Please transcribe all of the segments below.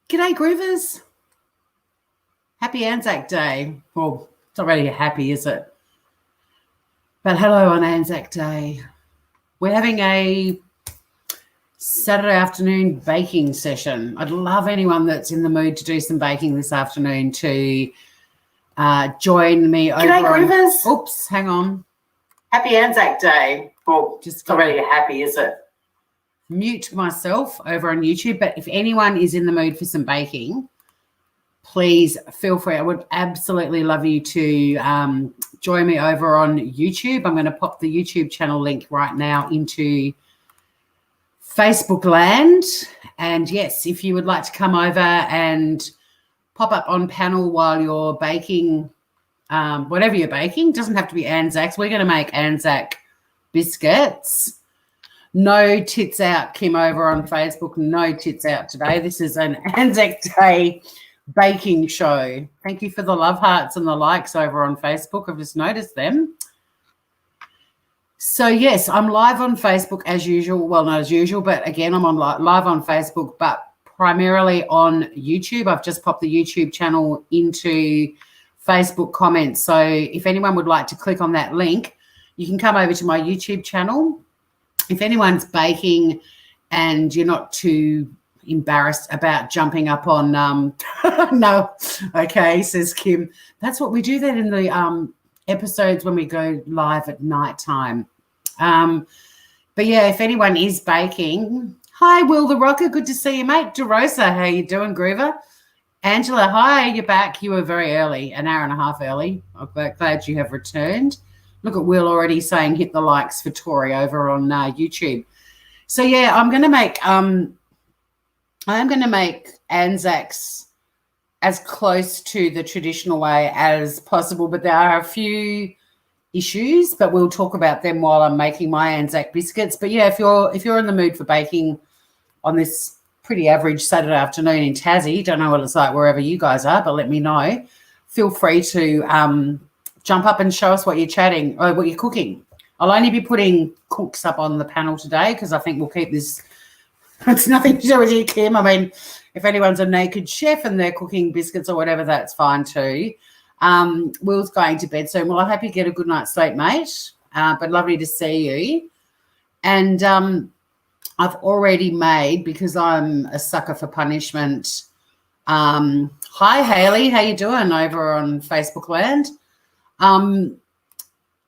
G'day, Groovers. Happy Anzac Day. Well, it's not really happy, is it? But hello on Anzac Day. We're having a Saturday afternoon baking session. I'd love anyone that's in the mood to do some baking this afternoon to join me over. G'day, Groovers. Oops, hang on. Happy Anzac Day. Well, Just not really happy, is it? Mute myself over on YouTube, but if anyone is in the mood for some baking, please feel free. I would absolutely love you to join me over on YouTube. I'm going to pop the YouTube channel link right now into Facebook land. And yes, if you would like to come over and pop up on panel while you're baking, whatever you're baking, doesn't have to be Anzacs. We're going to make Anzac biscuits. No tits out, Kim, over on Facebook. No tits out today. This is an Anzac Day baking show. Thank you for the love hearts and the likes over on Facebook. I've just noticed them. So, yes, I'm live on Facebook as usual. Well, not as usual, but again, I'm on live on Facebook, but primarily on YouTube. I've just popped the YouTube channel into Facebook comments. So if anyone would like to click on that link, you can come over to my YouTube channel. If anyone's baking and you're not too embarrassed about jumping up on no, okay, says Kim. That's what we do that in the episodes when we go live at night time. But yeah, if anyone is baking, hi, Will the Rocker, good to see you, mate. DeRosa, how you doing, Groover? Angela, hi, you're back. You were very early, an hour and a half early. I'm glad you have returned. Look at Will already saying hit the likes for Tori over on YouTube. So yeah, I am going to make Anzacs as close to the traditional way as possible, but there are a few issues, but we'll talk about them while I'm making my Anzac biscuits. But yeah, if you're in the mood for baking on this pretty average Saturday afternoon in Tassie, don't know what it's like wherever you guys are, but let me know. Feel free to jump up and show us what you're chatting or what you're cooking. I'll only be putting cooks up on the panel today because I think we'll keep this. It's nothing to do with you, Kim. I mean, if anyone's a naked chef and they're cooking biscuits or whatever, that's fine too. Will's going to bed soon. Well, I hope you get a good night's sleep, mate. But lovely to see you. And I've already made, because I'm a sucker for punishment. Hi, Hayley. How you doing over on Facebook land?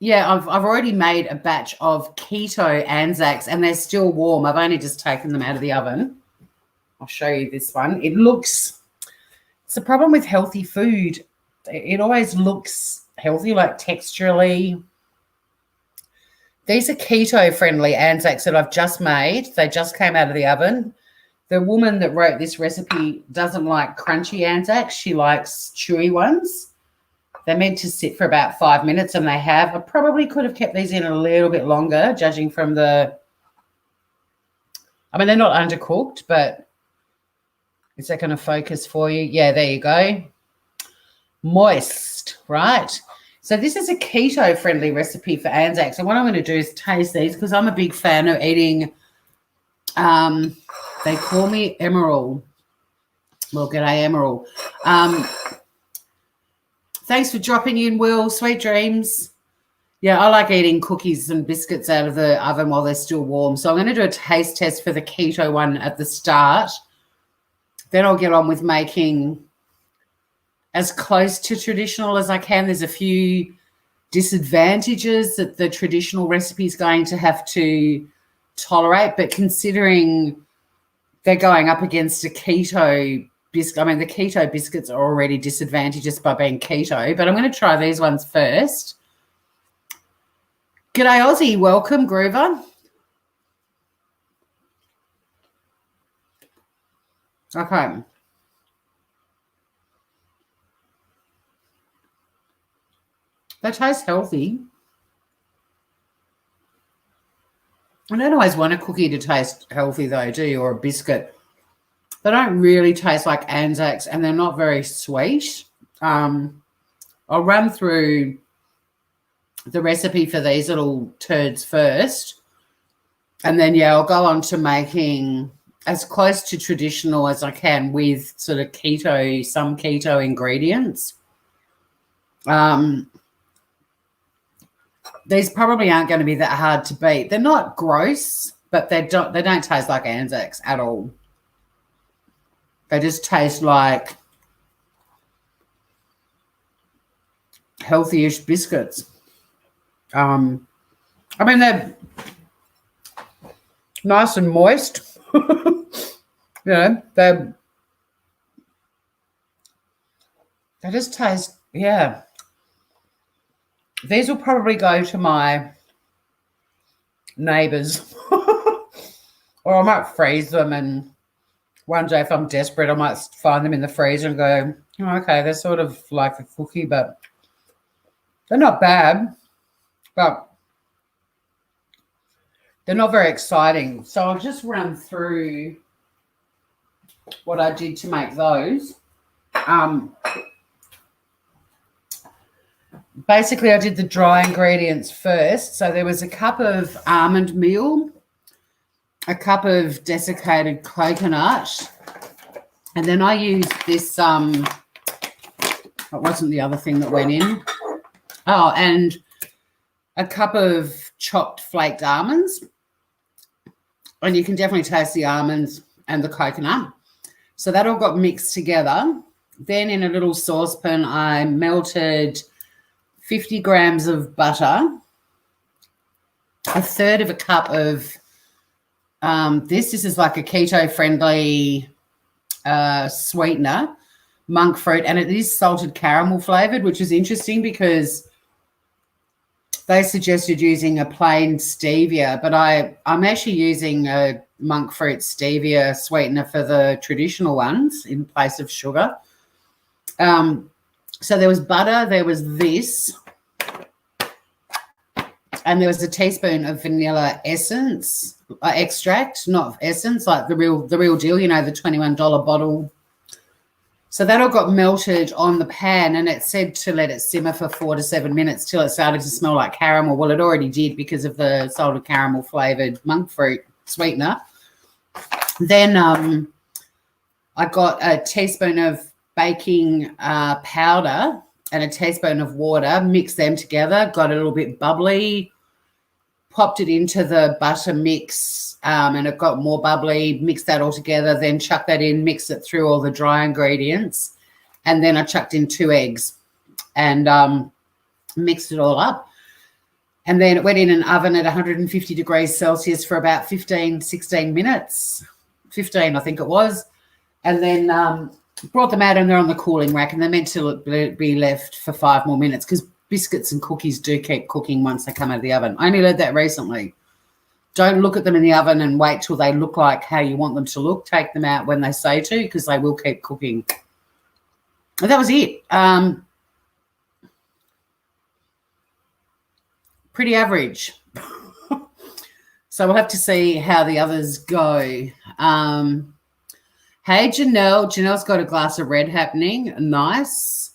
Yeah, I've already made a batch of keto Anzacs and they're still warm. I've only just taken them out of the oven. I'll show you this one. It's the problem with healthy food. It always looks healthy, like texturally. These are keto-friendly Anzacs that I've just made. They just came out of the oven. The woman that wrote this recipe doesn't like crunchy Anzacs. She likes chewy ones. They're meant to sit for about 5 minutes, and they have. I probably could have kept these in a little bit longer, judging from they're not undercooked, but is that going to focus for you? Yeah, there you go. Moist, right? So this is a keto-friendly recipe for Anzacs, and what I'm going to do is taste these because I'm a big fan of eating, they call me Emerald. Well, g'day, Emerald. Thanks for dropping in, Will. Sweet dreams. Yeah, I like eating cookies and biscuits out of the oven while they're still warm. So I'm going to do a taste test for the keto one at the start. Then I'll get on with making as close to traditional as I can. There's a few disadvantages that the traditional recipe is going to have to tolerate, but considering they're going up against a keto biscuit, the keto biscuits are already disadvantageous by being keto, but I'm going to try these ones first. G'day, Aussie. Welcome, Groover. Okay. They taste healthy. I don't always want a cookie to taste healthy, though, do you, or a biscuit? They don't really taste like Anzacs, and they're not very sweet. I'll run through the recipe for these little turds first, and then, yeah, I'll go on to making as close to traditional as I can with sort of some keto ingredients. These probably aren't going to be that hard to beat. They're not gross, but they don't taste like Anzacs at all. They just taste like healthy-ish biscuits. I mean, they're nice and moist. They just taste, yeah. These will probably go to my neighbours. Or I might freeze them, and one day if I'm desperate, I might find them in the freezer and go, oh, okay, they're sort of like a cookie, but they're not bad, but they're not very exciting. So I'll just run through what I did to make those. Basically, I did the dry ingredients first. So there was a cup of almond meal, a cup of desiccated coconut, and then I used this, it wasn't the other thing that went in. Oh, and a cup of chopped flaked almonds. And you can definitely taste the almonds and the coconut. So that all got mixed together. Then in a little saucepan, I melted 50 grams of butter, a third of a cup of this is like a keto-friendly sweetener, monk fruit, and it is salted caramel flavored, which is interesting because they suggested using a plain stevia, but I'm actually using a monk fruit stevia sweetener for the traditional ones in place of sugar. So there was butter, there was this, and there was a teaspoon of vanilla essence, extract, not essence, like the real deal, the $21 bottle. So that all got melted on the pan, and it said to let it simmer for 4 to 7 minutes till it started to smell like caramel. Well, it already did because of the salted caramel flavored monk fruit sweetener. Then I got a teaspoon of baking powder and a teaspoon of water, mixed them together, got a little bit bubbly, popped it into the butter mix, and it got more bubbly, mixed that all together, then chucked that in, mixed it through all the dry ingredients, and then I chucked in 2 eggs and mixed it all up. And then it went in an oven at 150 degrees Celsius for about 15, 16 minutes, 15 I think it was, and then brought them out, and they're on the cooling rack, and they're meant to be left for 5 more minutes because biscuits and cookies do keep cooking once they come out of the oven. I only learned that recently. Don't look at them in the oven and wait till they look like how you want them to look. Take them out when they say to, because they will keep cooking. And that was it. Pretty average. So we'll have to see how the others go. Hey, Janelle. Janelle's got a glass of red happening. Nice.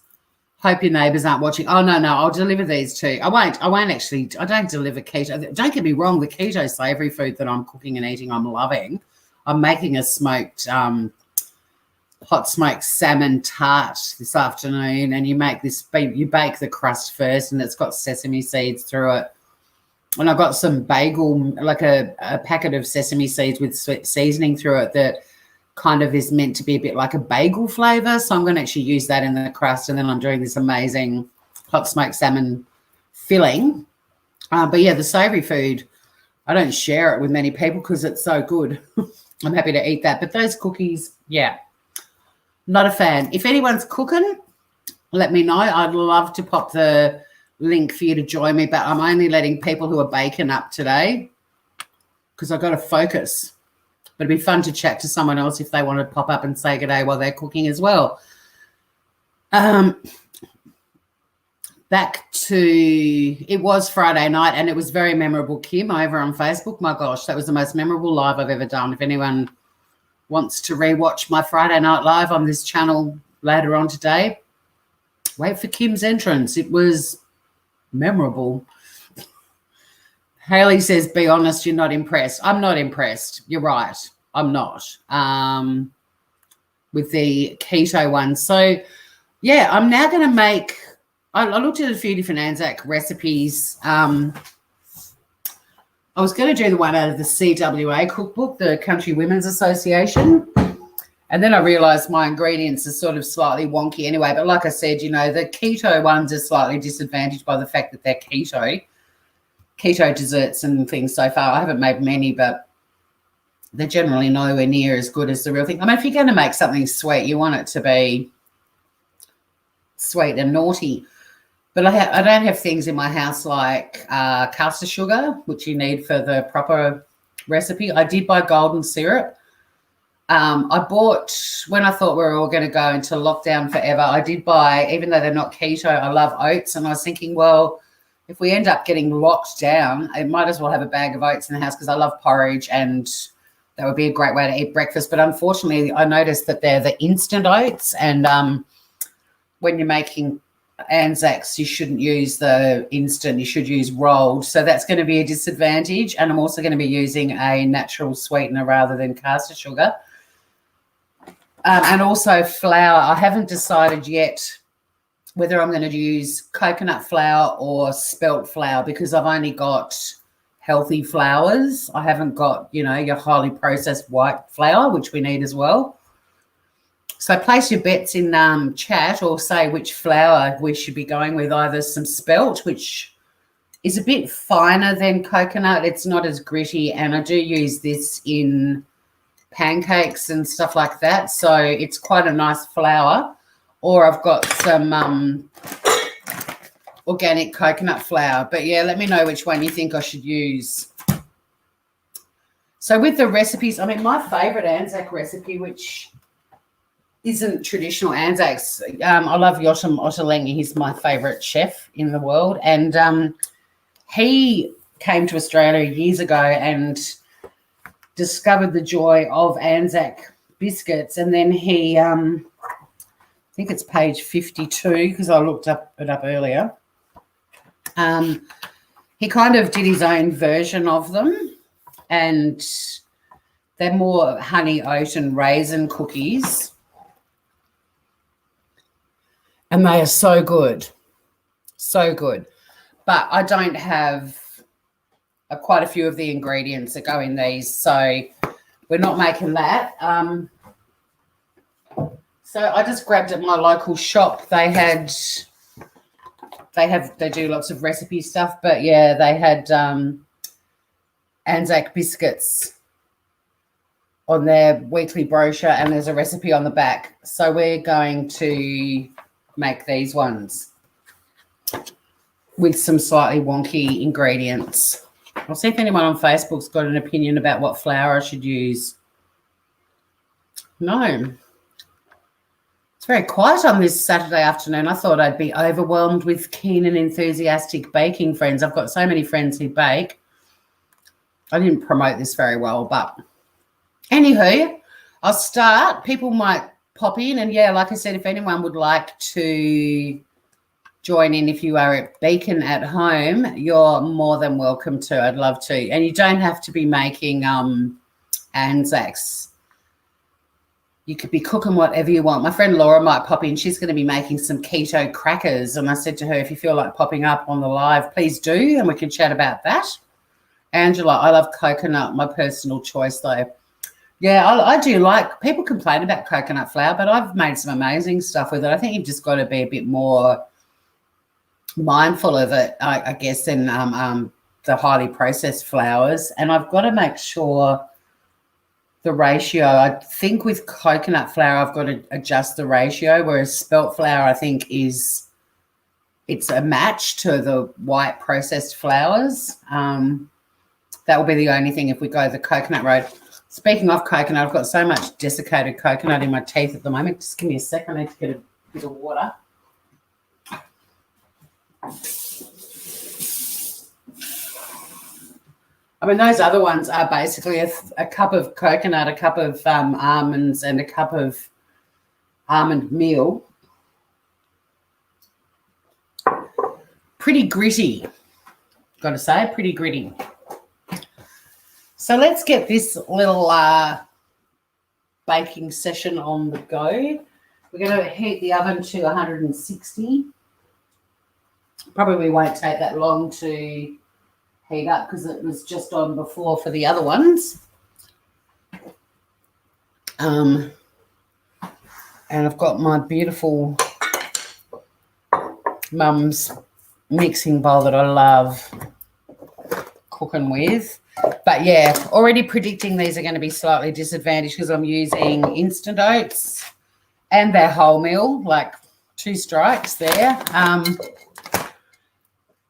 Hope your neighbours aren't watching. Oh, no, I'll deliver these too. I won't actually. I don't deliver keto. Don't get me wrong. The keto savoury food that I'm cooking and eating, I'm loving. I'm making a smoked, hot smoked salmon tart this afternoon, and you bake the crust first, and it's got sesame seeds through it. And I've got some bagel, like a packet of sesame seeds with seasoning through it that kind of is meant to be a bit like a bagel flavour. So I'm going to actually use that in the crust, and then I'm doing this amazing hot smoked salmon filling. But, yeah, the savoury food, I don't share it with many people because it's so good. I'm happy to eat that. But those cookies, yeah, not a fan. If anyone's cooking, let me know. I'd love to pop the link for you to join me, but I'm only letting people who are baking up today because I've got to focus. But it'd be fun to chat to someone else if they want to pop up and say good day while they're cooking as well. Back to, it was Friday night, and it was very memorable, Kim, over on Facebook. My gosh, that was the most memorable live I've ever done. If anyone wants to rewatch my Friday night live on this channel later on today, wait for Kim's entrance. It was memorable. Haley says, be honest, you're not impressed. I'm not impressed. You're right. I'm not with the keto one. So, yeah, I'm now going to make – I looked at a few different Anzac recipes. I was going to do the one out of the CWA cookbook, the Country Women's Association, and then I realised my ingredients are sort of slightly wonky anyway. But like I said, you know, the keto ones are slightly disadvantaged by the fact that they're keto desserts and things so far. I haven't made many, but they're generally nowhere near as good as the real thing. I mean, if you're going to make something sweet, you want it to be sweet and naughty. But I don't have things in my house like caster sugar, which you need for the proper recipe. I did buy golden syrup. I bought, when I thought we were all going to go into lockdown forever, I did buy, even though they're not keto, I love oats. And I was thinking, well, if we end up getting locked down, I might as well have a bag of oats in the house because I love porridge and that would be a great way to eat breakfast. But unfortunately, I noticed that they're the instant oats. And when you're making Anzacs, you shouldn't use the instant, you should use rolled. So that's going to be a disadvantage. And I'm also going to be using a natural sweetener rather than caster sugar. And also flour. I haven't decided yet whether I'm going to use coconut flour or spelt flour because I've only got healthy flours. I haven't got, you know, your highly processed white flour, which we need as well. So place your bets in chat or say which flour we should be going with, either some spelt, which is a bit finer than coconut. It's not as gritty, and I do use this in pancakes and stuff like that. So it's quite a nice flour. Or I've got some organic coconut flour. But, yeah, let me know which one you think I should use. So with the recipes, I mean, my favourite Anzac recipe, which isn't traditional Anzacs. I love Yotam Ottolenghi. He's my favourite chef in the world. And he came to Australia years ago and discovered the joy of Anzac biscuits. And then he, I think it's page 52 because I looked it up earlier. He kind of did his own version of them. And they're more honey, oat and raisin cookies. And they are so good, so good. But I don't have quite a few of the ingredients that go in these, so we're not making that. So I just grabbed at my local shop. They do lots of recipe stuff, but yeah, they had Anzac Biscuits on their weekly brochure, and there's a recipe on the back. So we're going to make these ones with some slightly wonky ingredients. I'll see if anyone on Facebook's got an opinion about what flour I should use. No. It's very quiet on this Saturday afternoon. I thought I'd be overwhelmed with keen and enthusiastic baking friends. I've got so many friends who bake. I didn't promote this very well, but anywho, I'll start. People might pop in, and yeah, like I said, if anyone would like to join in, if you are at Beacon at home, you're more than welcome to. I'd love to. And you don't have to be making Anzacs. You could be cooking whatever you want. My friend Laura might pop in. She's going to be making some keto crackers, and I said to her, if you feel like popping up on the live, please do, and we can chat about that. Angela, I love coconut, my personal choice though. Yeah, I do like, people complain about coconut flour, but I've made some amazing stuff with it. I think you've just got to be a bit more mindful of it, I guess, than the highly processed flours. And I've got to make sure the ratio, I think with coconut flour, I've got to adjust the ratio, whereas spelt flour, I think, it's a match to the white processed flours. That will be the only thing if we go the coconut road. Speaking of coconut, I've got so much desiccated coconut in my teeth at the moment. Just give me a sec. I need to get a bit of water. I mean, those other ones are basically a cup of coconut, a cup of almonds, and a cup of almond meal. Pretty gritty, got to say, pretty gritty. So let's get this little baking session on the go. We're going to heat the oven to 160. Probably won't take that long to heat up because it was just on before for the other ones. And I've got my beautiful mum's mixing bowl that I love cooking with. But yeah, already predicting these are going to be slightly disadvantaged because I'm using instant oats and they're wholemeal, like 2 strikes there.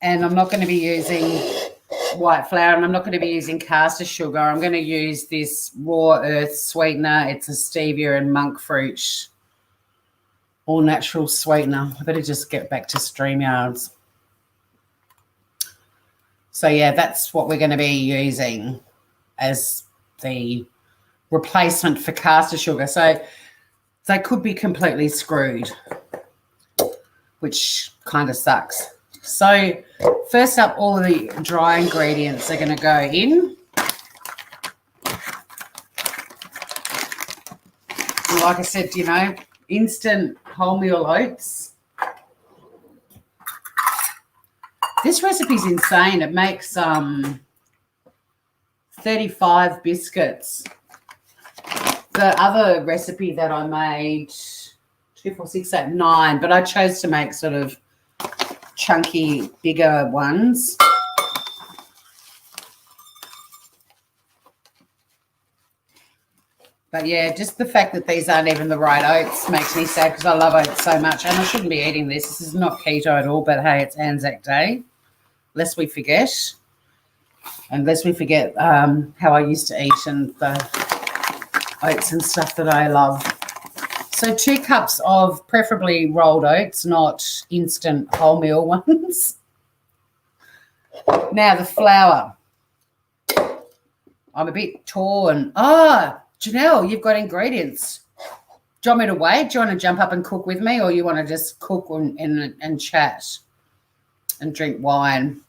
And I'm not going to be using white flour, and I'm not going to be using caster sugar. I'm going to use this raw earth sweetener. It's a stevia and monk fruit all natural sweetener. I better just get back to StreamYards. So yeah, that's what we're going to be using as the replacement for caster sugar. So they could be completely screwed, which kind of sucks. So first up, all of the dry ingredients are going to go in. And like I said, you know, instant wholemeal oats. This recipe's insane. It makes 35 biscuits. The other recipe that I made, 2, 4, 6, 8, 9, but I chose to make sort of chunky, bigger ones. But yeah, just the fact that these aren't even the right oats makes me sad because I love oats so much, and I shouldn't be eating this. This is not keto at all, but hey, it's Anzac Day. Lest we forget. And lest we forget how I used to eat and the oats and stuff that I love. So 2 cups of preferably rolled oats, not instant wholemeal ones. Now the flour. I'm a bit torn. Oh, Janelle, you've got ingredients. Do you want me to wait? Do you want to jump up and cook with me, or you want to just cook and chat and drink wine?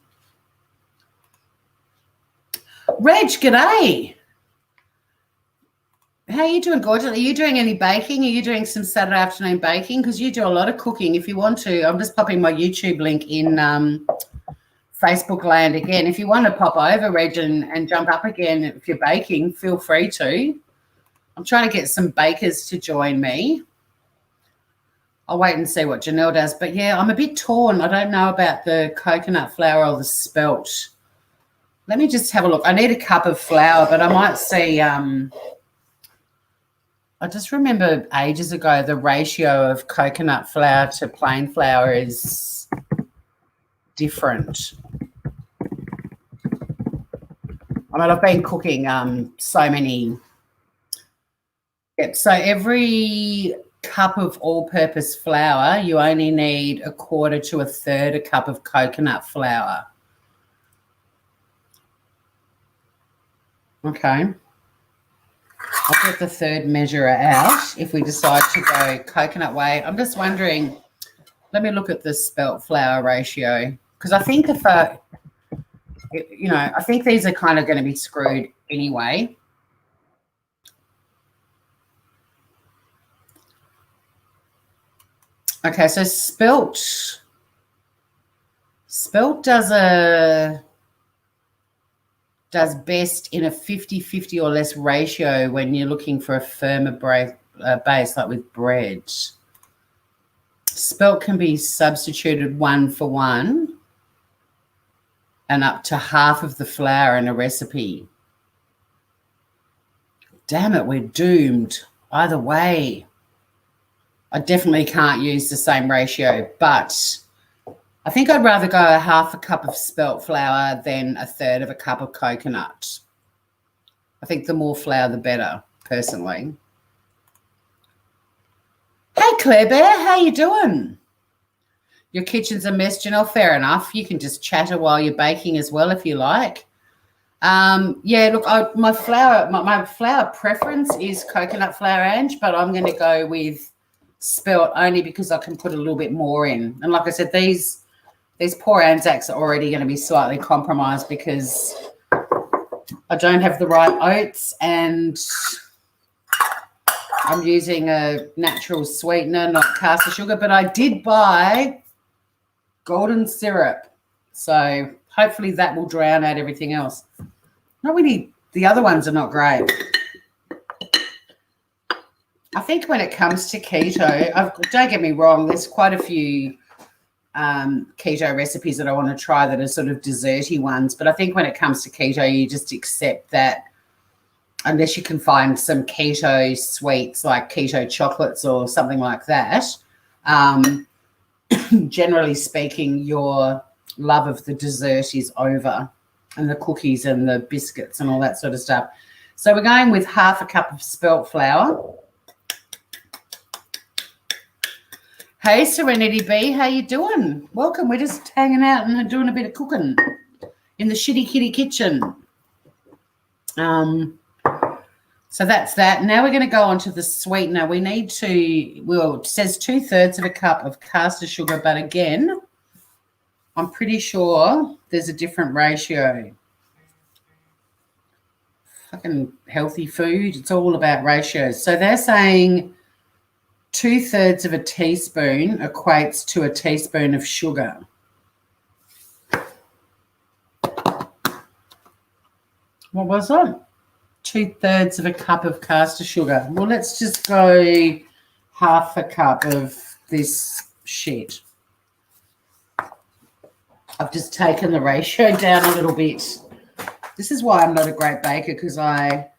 Reg, g'day. How are you doing, gorgeous? Are you doing any baking? Are you doing some Saturday afternoon baking? Because you do a lot of cooking. If you want to, I'm just popping my YouTube link in Facebook land again. If you want to pop over, Reg, and jump up again if you're baking, feel free to. I'm trying to get some bakers to join me. I'll wait and see what Janelle does. But, yeah, I'm a bit torn. I don't know about the coconut flour or the spelt. Let me just have a look. I need a cup of flour, but I might see I just remember ages ago the ratio of coconut flour to plain flour is different. I mean, I've been cooking so many. Yep, so every cup of all-purpose flour, you only need 1/4 to 1/3 a cup of coconut flour. Okay. I'll get the third measurer out if we decide to go coconut way. I'm just wondering, let me look at the spelt flour ratio, because I think if I think these are kind of going to be screwed anyway. Okay, so spelt does best in a 50-50 or less ratio when you're looking for a firmer base, like with bread. Spelt can be substituted 1-for-1 and up to half of the flour in a recipe. Damn it, we're doomed. Either way, I definitely can't use the same ratio, but I think I'd rather go 1/2 cup of spelt flour than 1/3 of a cup of coconut. I think the more flour, the better, personally. Hey, Claire Bear, how you doing? Your kitchen's a mess, Janelle. Fair enough. You can just chatter while you're baking as well if you like. Yeah, look, my flour preference is coconut flour, Ange, but I'm going to go with spelt only because I can put a little bit more in. And like I said, these poor Anzacs are already going to be slightly compromised because I don't have the right oats and I'm using a natural sweetener, not caster sugar, but I did buy golden syrup. So hopefully that will drown out everything else. Not really, the other ones are not great. I think when it comes to keto, don't get me wrong, there's quite a few keto recipes that I want to try that are sort of desserty ones. But I think when it comes to keto, you just accept that unless you can find some keto sweets like keto chocolates or something like that, generally speaking, your love of the dessert is over, and the cookies and the biscuits and all that sort of stuff. So we're going with half a cup of spelt flour. Hey, Serenity B, how you doing? Welcome. We're just hanging out and doing a bit of cooking in the shitty kitty kitchen. So that's that. Now we're going to go on to the sweetener. We need to, well, it says 2/3 of a cup of caster sugar, but again, I'm pretty sure there's a different ratio. Fucking healthy food, it's all about ratios. So they're saying 2/3 of a teaspoon equates to a teaspoon of sugar. What was that? 2/3 of a cup of caster sugar. Well, let's just go half a cup of this shit. I've just taken the ratio down a little bit. This is why I'm not a great baker, because I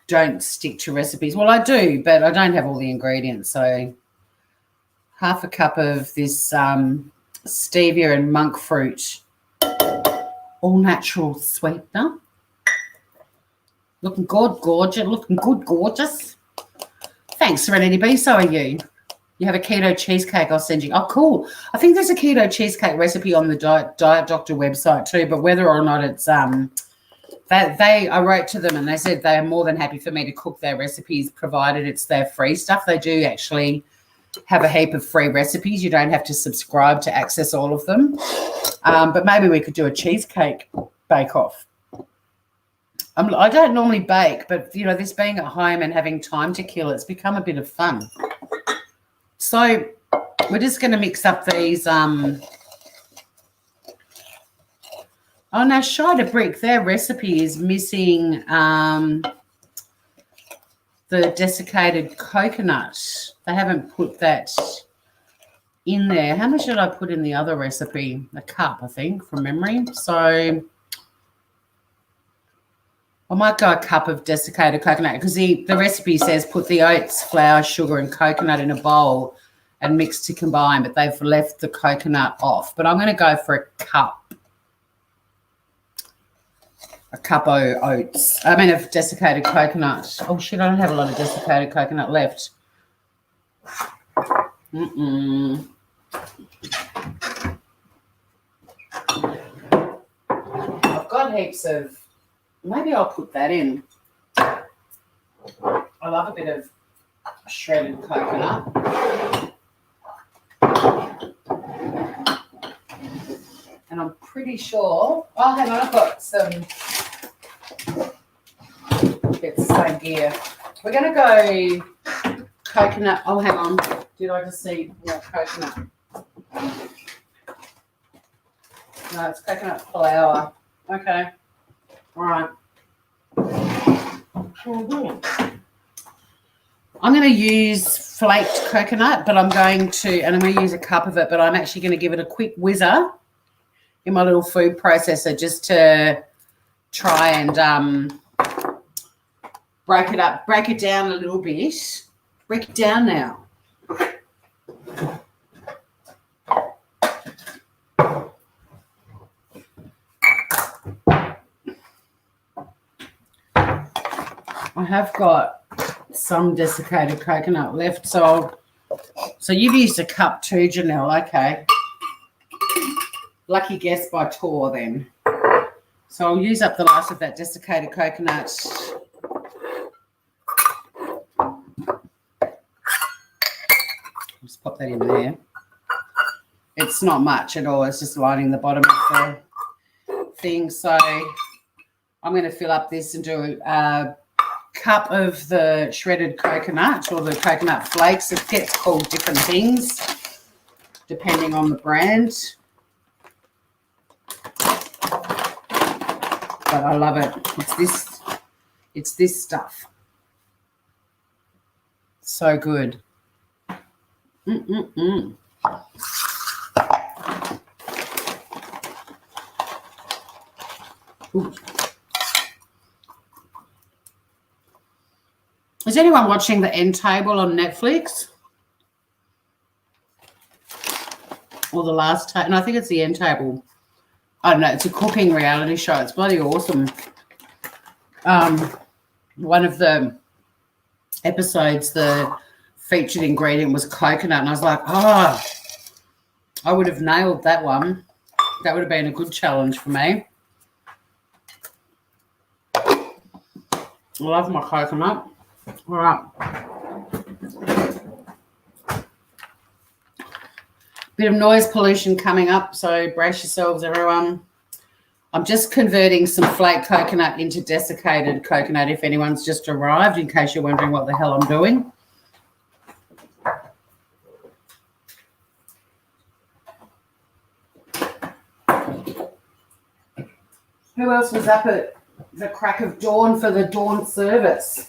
don't stick to recipes. Well, I do, but I don't have all the ingredients. So half a cup of this stevia and monk fruit, all natural sweetener. Looking good, gorgeous. Looking good, gorgeous. Thanks, Serenity B. So are you. You have a keto cheesecake I'll send you. Oh, cool. I think there's a keto cheesecake recipe on the Diet Doctor website too, but whether or not it's I wrote to them and they said they are more than happy for me to cook their recipes, provided it's their free stuff. They do actually have a heap of free recipes. You don't have to subscribe to access all of them. But maybe we could do a cheesecake bake-off. I don't normally bake, but, you know, this being at home and having time to kill, it's become a bit of fun. So we're just going to mix up these. Oh, now, Shida Brick, their recipe is missing the desiccated coconut. They haven't put that in there. How much did I put in the other recipe? A cup, I think, from memory. So I might go a cup of desiccated coconut, because the recipe says put the oats, flour, sugar, and coconut in a bowl and mix to combine, but they've left the coconut off. But I'm going to go for a cup of oats. I mean, of desiccated coconut. Oh, shit, I don't have a lot of desiccated coconut left. I've got heaps of... Maybe I'll put that in. I love a bit of shredded coconut. And I'm pretty sure... Oh, hang on, I've got some bits, same gear. We're going to go coconut... Oh, hang on. Did I just see more coconut? No, it's coconut flour. Okay. All right. I'm going to use flaked coconut, but I'm going to use a cup of it, but I'm actually going to give it a quick whizzer in my little food processor just to try and break it down a little bit. Break it down now. I have got some desiccated coconut left, so you've used a cup too, Janelle. Okay. Lucky guess by Tor then. So I'll use up the last of that desiccated coconut. Just pop that in there. It's not much at all. It's just lining the bottom of the thing. So I'm going to fill up this and do a cup of the shredded coconut or the coconut flakes. It gets called different things depending on the brand. But I love it. It's this stuff. So good. Ooh. Is anyone watching The End Table on Netflix? Or The Last Table? No, I think it's The End Table. I don't know. It's a cooking reality show. It's bloody awesome. One of the episodes, the featured ingredient was coconut, and I was like, oh, I would have nailed that one. That would have been a good challenge for me. I love my coconut. All right. Bit of noise pollution coming up, so brace yourselves, everyone. I'm just converting some flake coconut into desiccated coconut if anyone's just arrived, in case you're wondering what the hell I'm doing. Who else was up at the crack of dawn for the dawn service?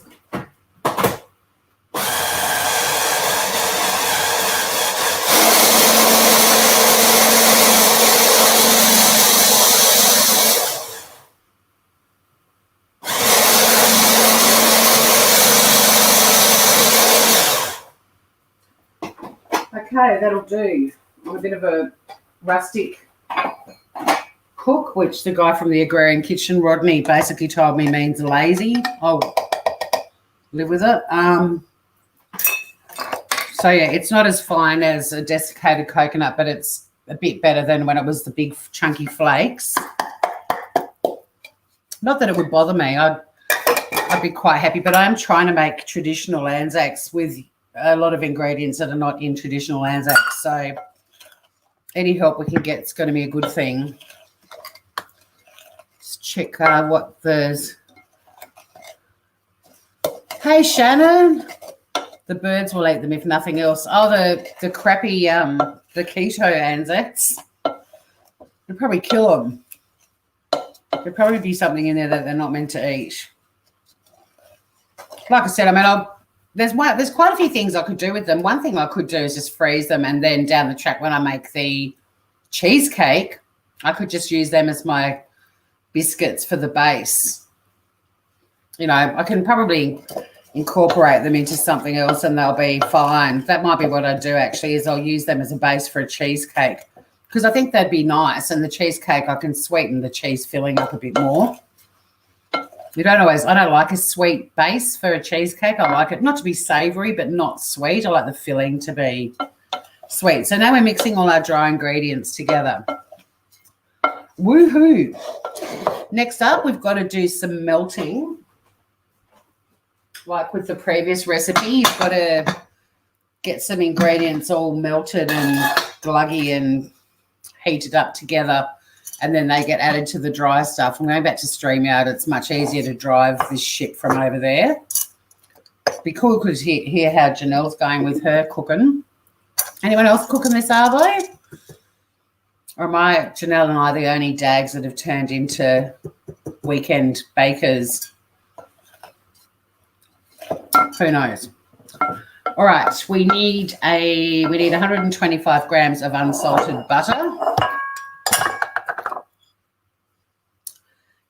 Okay, that'll do. I'm a bit of a rustic cook, which the guy from the Agrarian Kitchen, Rodney, basically told me means lazy. I'll live with it. So, yeah, it's not as fine as a desiccated coconut, but it's a bit better than when it was the big chunky flakes. Not that it would bother me. I'd be quite happy, but I'm trying to make traditional Anzacs with a lot of ingredients that are not in traditional Anzacs. So any help we can get is going to be a good thing. Let's check what there's. Hey, Shannon. The birds will eat them if nothing else. Oh, the crappy, the keto Anzacs. They'll probably kill them. There'll probably be something in there that they're not meant to eat. Like I said, I mean, there's quite a few things I could do with them. One thing I could do is just freeze them, and then down the track when I make the cheesecake, I could just use them as my biscuits for the base. You know, I can probably incorporate them into something else and they'll be fine. That might be what I do actually, is I'll use them as a base for a cheesecake, because I think that'd be nice. And the cheesecake, I can sweeten the cheese filling up a bit more. I don't like a sweet base for a cheesecake. I like it not to be savoury, but not sweet. I like the filling to be sweet. So now we're mixing all our dry ingredients together. Woohoo. Next up, we've got to do some melting. Like with the previous recipe, you've got to get some ingredients all melted and gluggy and heated up together, and then they get added to the dry stuff. I'm going back to StreamYard. It's much easier to drive this shit from over there. It'd be cool to hear how Janelle's going with her cooking. Anyone else cooking this, are they? Or am Janelle and I the only dags that have turned into weekend bakers? Who knows? All right, we need 125 grams of unsalted butter.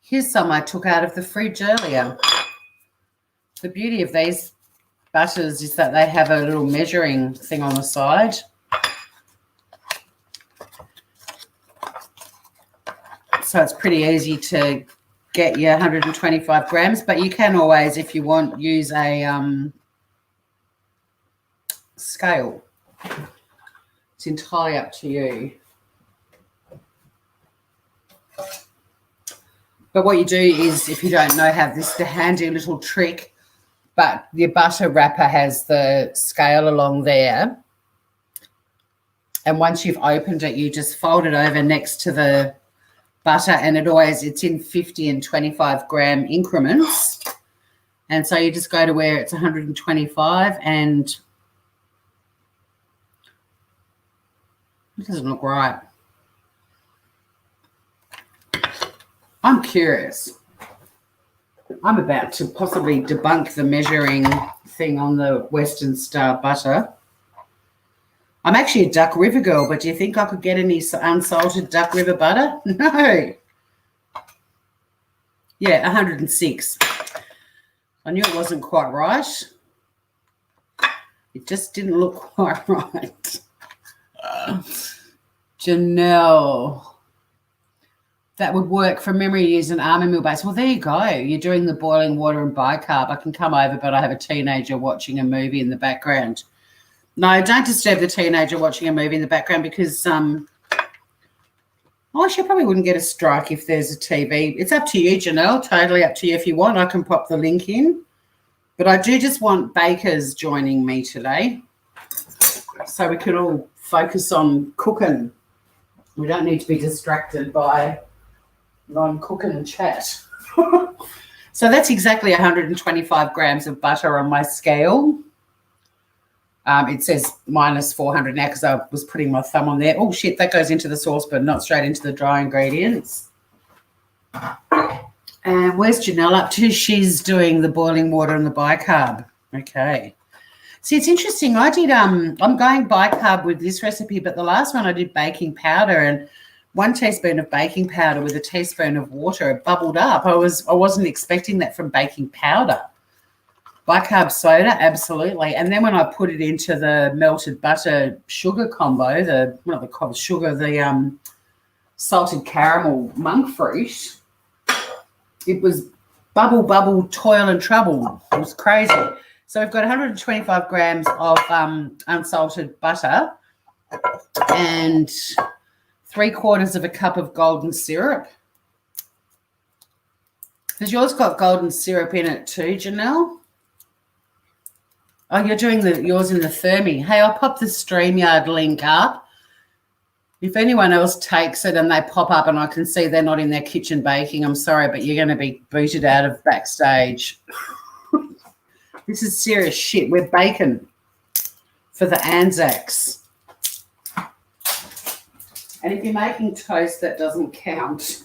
Here's some I took out of the fridge earlier. The beauty of these butters is that they have a little measuring thing on the side. So it's pretty easy to get your 125 grams, but you can always, if you want, use a scale. It's entirely up to you. But what you do is, if you don't know, have this the handy little trick, but your butter wrapper has the scale along there. And once you've opened it, you just fold it over next to the butter, and it's in 50 and 25 gram increments. And so you just go to where it's 125 and it doesn't look right. I'm curious. I'm about to possibly debunk the measuring thing on the Western Star butter. I'm actually a Duck River girl, but do you think I could get any unsalted Duck River butter? No. Yeah, 106. I knew it wasn't quite right. It just didn't look quite right. Janelle. That would work from memory use an almond meal base. Well, there you go. You're doing the boiling water and bicarb. I can come over, but I have a teenager watching a movie in the background. No, don't disturb the teenager watching a movie in the background because she probably wouldn't get a strike if there's a TV. It's up to you, Janelle. Totally up to you. If you want, I can pop the link in. But I do just want bakers joining me today so we can all focus on cooking. We don't need to be distracted by non-cooking chat. So that's exactly 125 grams of butter on my scale. It says minus 400 now because I was putting my thumb on there. Oh, shit, that goes into the saucepan, not straight into the dry ingredients. And where's Janelle up to? She's doing the boiling water and the bicarb. Okay. See, it's interesting. I did, I'm going bicarb with this recipe, but the last one I did baking powder and 1 teaspoon of baking powder with a teaspoon of water. It bubbled up. I wasn't expecting that from baking powder. Bicarb soda, absolutely. And then when I put it into the melted butter sugar combo, the salted caramel monk fruit, it was bubble, toil and trouble. It was crazy. So we've got 125 grams of unsalted butter and 3/4 of a cup of golden syrup. Has yours got golden syrup in it too, Janelle? Oh, you're doing yours in the Thermi. Hey, I'll pop the StreamYard link up. If anyone else takes it and they pop up and I can see they're not in their kitchen baking, I'm sorry, but you're going to be booted out of backstage. This is serious shit. We're baking for the Anzacs. And if you're making toast, that doesn't count.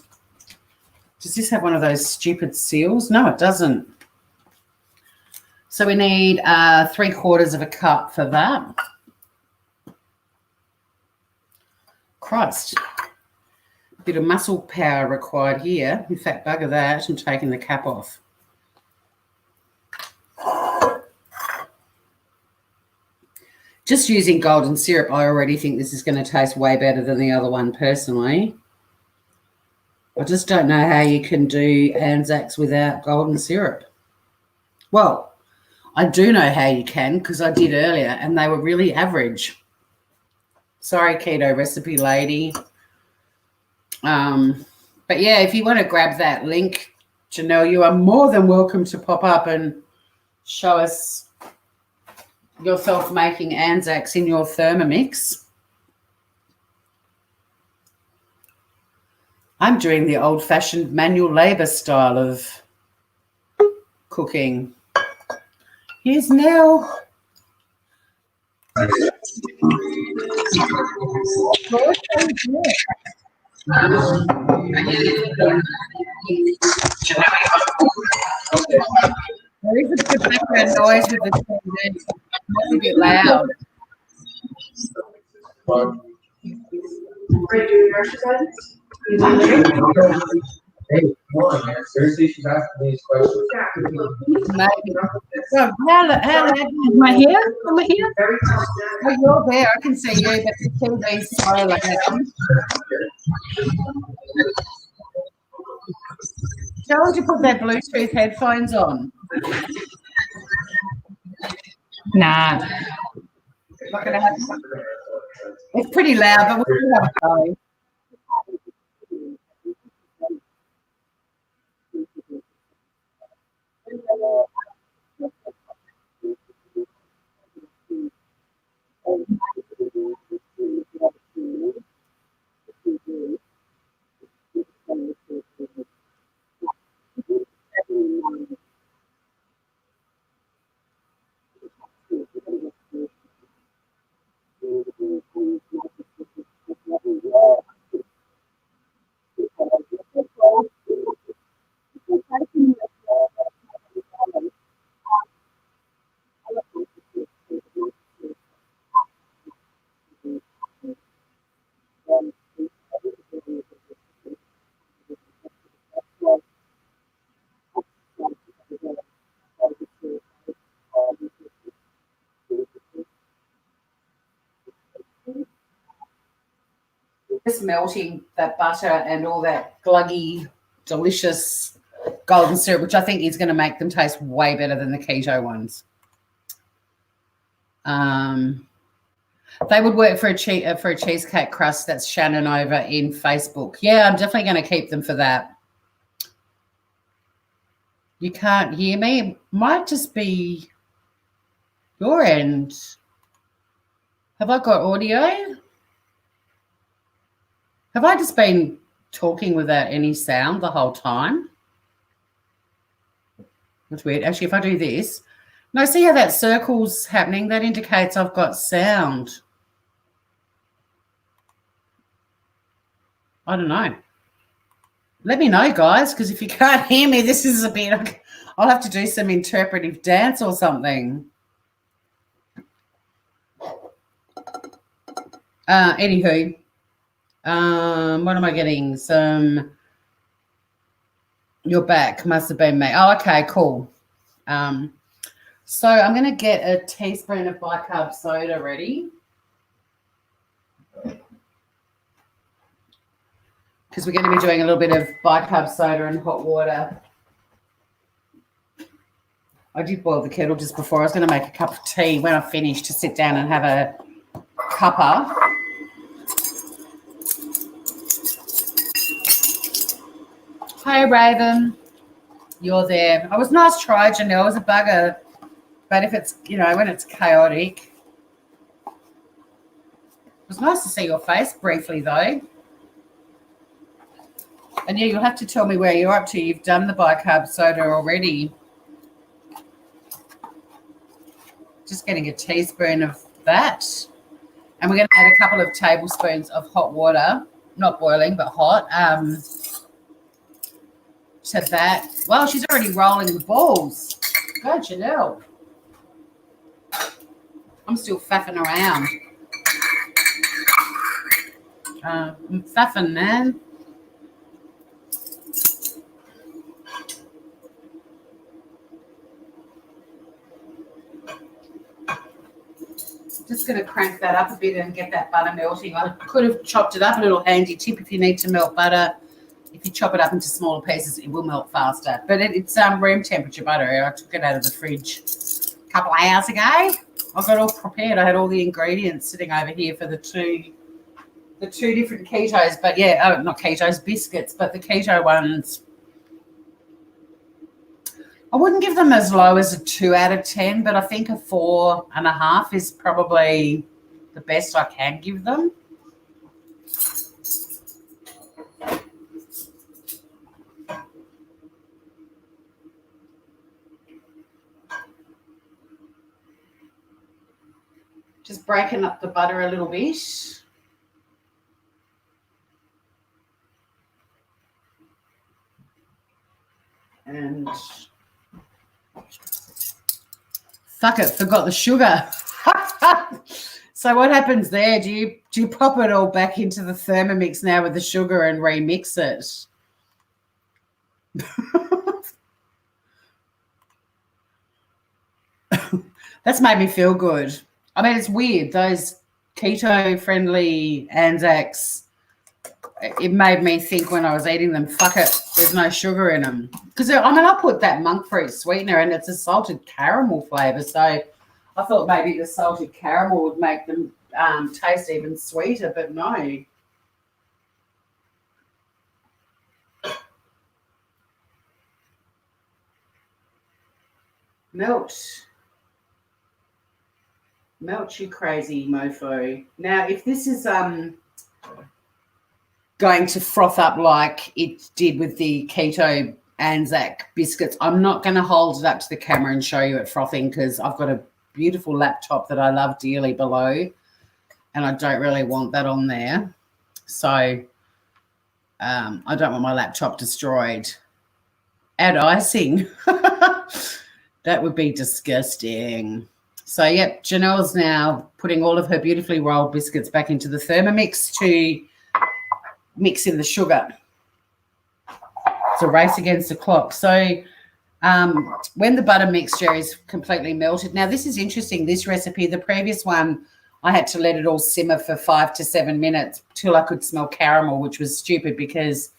Does this have one of those stupid seals? No, it doesn't. So we need 3/4 of a cup for that. Christ. A bit of muscle power required here. In fact, bugger that. I'm taking the cap off. Just using golden syrup, I already think this is going to taste way better than the other one personally. I just don't know how you can do Anzacs without golden syrup. Well, I do know how you can because I did earlier and they were really average. Sorry, keto recipe lady. But yeah, if you want to grab that link, Janelle, you are more than welcome to pop up and show us yourself making Anzacs in your Thermomix. I'm doing the old-fashioned manual labour style of cooking. Here's Nell. There is a bit of background noise with the TV. It's a bit loud. Seriously, she's asking these questions. Maybe. So how loud am I here? Am I here? Oh, you're there. I can see you, but the TV's so loud. Tell her to put their Bluetooth headphones on. Nah. Not gonna have. It's pretty loud, but we'll have a go. just melting that butter and all that gluggy, delicious golden syrup, which I think is going to make them taste way better than the keto ones. They would work for a cheesecake crust. That's Shannon over in Facebook. Yeah, I'm definitely going to keep them for that. You can't hear me? It might just be your end. Have I got audio? Have I just been talking without any sound the whole time? That's weird. Actually, if I do this, no, see how that circle's happening? That indicates I've got sound. I don't know. Let me know, guys, because if you can't hear me, this is a bit, I'll have to do some interpretive dance or something. Anywho, what am I getting? You're back. Must have been me. Oh, okay, cool. So I'm going to get a teaspoon of bicarb soda ready. Because we're going to be doing a little bit of bicarb soda and hot water. I did boil the kettle just before. I was going to make a cup of tea when I finished to sit down and have a cuppa. Hi, Raven. You're there. I was nice try, Janelle. It was a bugger. But if it's, when it's chaotic. It was nice to see your face briefly, though. And, yeah, you'll have to tell me where you're up to. You've done the bicarb soda already. Just getting a teaspoon of that. And we're going to add a couple of tablespoons of hot water. Not boiling, but hot. To that. Well, she's already rolling the balls. Go, Janelle. I'm still faffing around. I'm faffing, man. Just going to crank that up a bit and get that butter melting. I could have chopped it up. A little handy tip if you need to melt butter. If you chop it up into smaller pieces, it will melt faster. But it's room temperature butter. I took it out of the fridge a couple of hours ago. I got all prepared. I had all the ingredients sitting over here for the two different ketos. But yeah, not ketos, biscuits. But the keto ones, I wouldn't give them as low as a 2 out of 10, but I think a 4.5 is probably the best I can give them. Just breaking up the butter a little bit. And fuck it, forgot the sugar. So what happens there? Do you pop it all back into the Thermomix now with the sugar and remix it? That's made me feel good. I mean, it's weird. Those keto-friendly Anzacs, it made me think when I was eating them, fuck it, there's no sugar in them. Because, I put that monk fruit sweetener and it's a salted caramel flavour. So I thought maybe the salted caramel would make them taste even sweeter, but no. Melt, you crazy mofo. Now, if this is going to froth up like it did with the keto Anzac biscuits, I'm not going to hold it up to the camera and show you it frothing because I've got a beautiful laptop that I love dearly below and I don't really want that on there. So I don't want my laptop destroyed. Add icing. That would be disgusting. So, yep, Janelle's now putting all of her beautifully rolled biscuits back into the Thermomix to mix in the sugar. It's a race against the clock. So when the butter mixture is completely melted. Now, this is interesting, this recipe. The previous one, I had to let it all simmer for 5 to 7 minutes till I could smell caramel, which was stupid because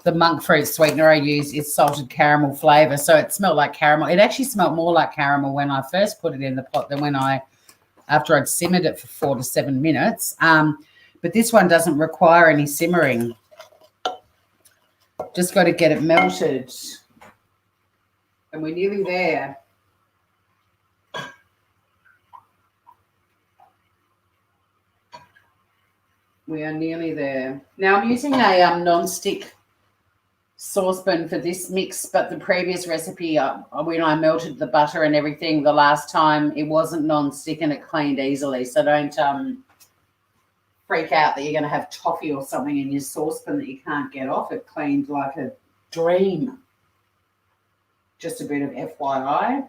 the monk fruit sweetener I use is salted caramel flavour. So it smelled like caramel. It actually smelled more like caramel when I first put it in the pot than after I'd simmered it for 4 to 7 minutes. But this one doesn't require any simmering. Just got to get it melted. And we're nearly there. We are nearly there. Now I'm using a non-stick saucepan for this mix, but the previous recipe, when I melted the butter and everything the last time, it wasn't non-stick and it cleaned easily. So don't freak out that you're going to have toffee or something in your saucepan that you can't get off. It cleaned like a dream. Just a bit of FYI.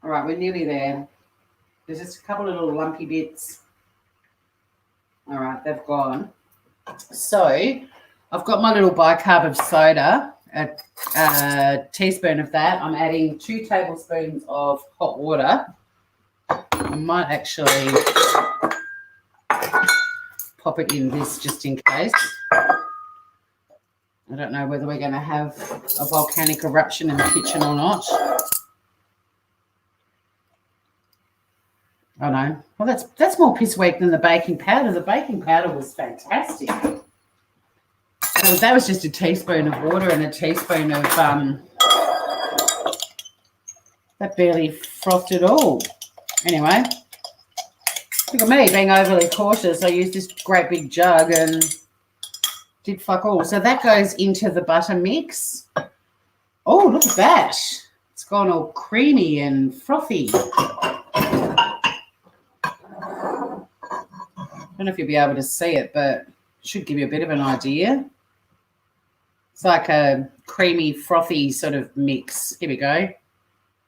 All right, we're nearly there. There's just a couple of little lumpy bits. All right, they've gone. So I've got my little bicarb of soda, a teaspoon of that. I'm adding 2 tablespoons of hot water. I might actually pop it in this just in case. I don't know whether we're going to have a volcanic eruption in the kitchen or not. I know. Well, that's more piss weak than the baking powder. The baking powder was fantastic. So that was just a teaspoon of water and a teaspoon of that barely frothed at all. Anyway, look at me being overly cautious. I used this great big jug and did fuck all. So that goes into the butter mix. Oh, look at that. It's gone all creamy and frothy. I don't know if you'll be able to see it, but it should give you a bit of an idea. It's like a creamy, frothy sort of mix. Here we go.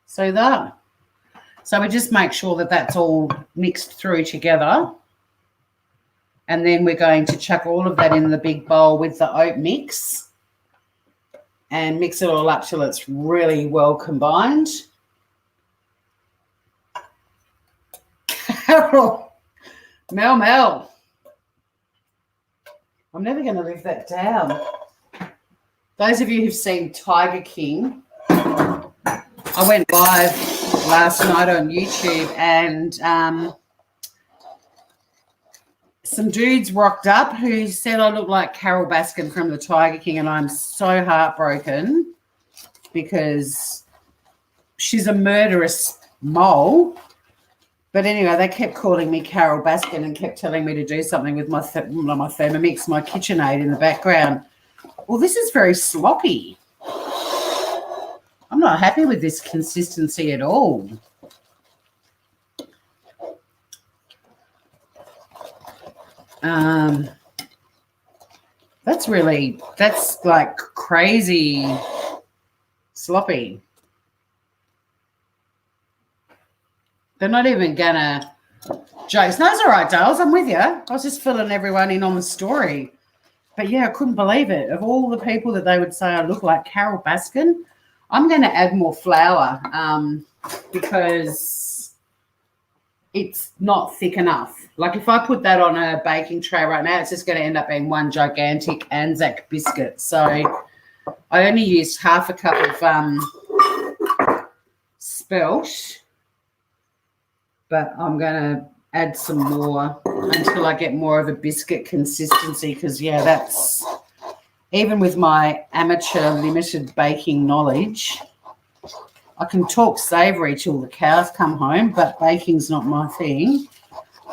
So that. So we just make sure that that's all mixed through together. And then we're going to chuck all of that in the big bowl with the oat mix and mix it all up till it's really well combined. Carol. Mel. I'm never going to live that down. Those of you who've seen Tiger King, I went live last night on YouTube and some dudes rocked up who said I look like Carol Baskin from the Tiger King, and I'm so heartbroken because she's a murderous mole. But anyway, they kept calling me Carol Baskin and kept telling me to do something with my Thermomix, my KitchenAid in the background. Well, this is very sloppy. I'm not happy with this consistency at all. That's like crazy sloppy. They're not even gonna jokes. No, it's all right, Dales. I'm with you. I was just filling everyone in on the story. But yeah, I couldn't believe it. Of all the people that they would say I look like Carol Baskin, I'm going to add more flour because it's not thick enough. Like if I put that on a baking tray right now, it's just going to end up being one gigantic Anzac biscuit. So I only used half a cup of spelt, but I'm going to add some more until I get more of a biscuit consistency because, yeah, that's even with my amateur limited baking knowledge, I can talk savoury till the cows come home, but baking's not my thing.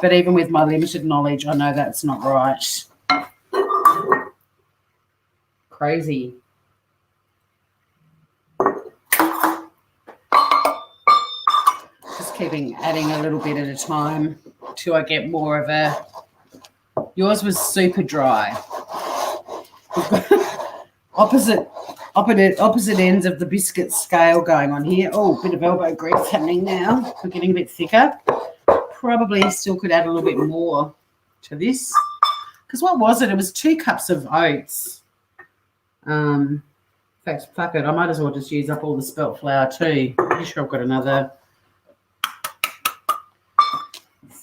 But even with my limited knowledge, I know that's not right. Crazy. Just keeping adding a little bit at a time till I get more of a... Yours was super dry. opposite ends of the biscuit scale going on here. Oh, a bit of elbow grease happening now. We're getting a bit thicker. Probably still could add a little bit more to this. Because what was it? It was 2 cups of oats. In fact, fuck it. I might as well just use up all the spelt flour too. Pretty sure I've got another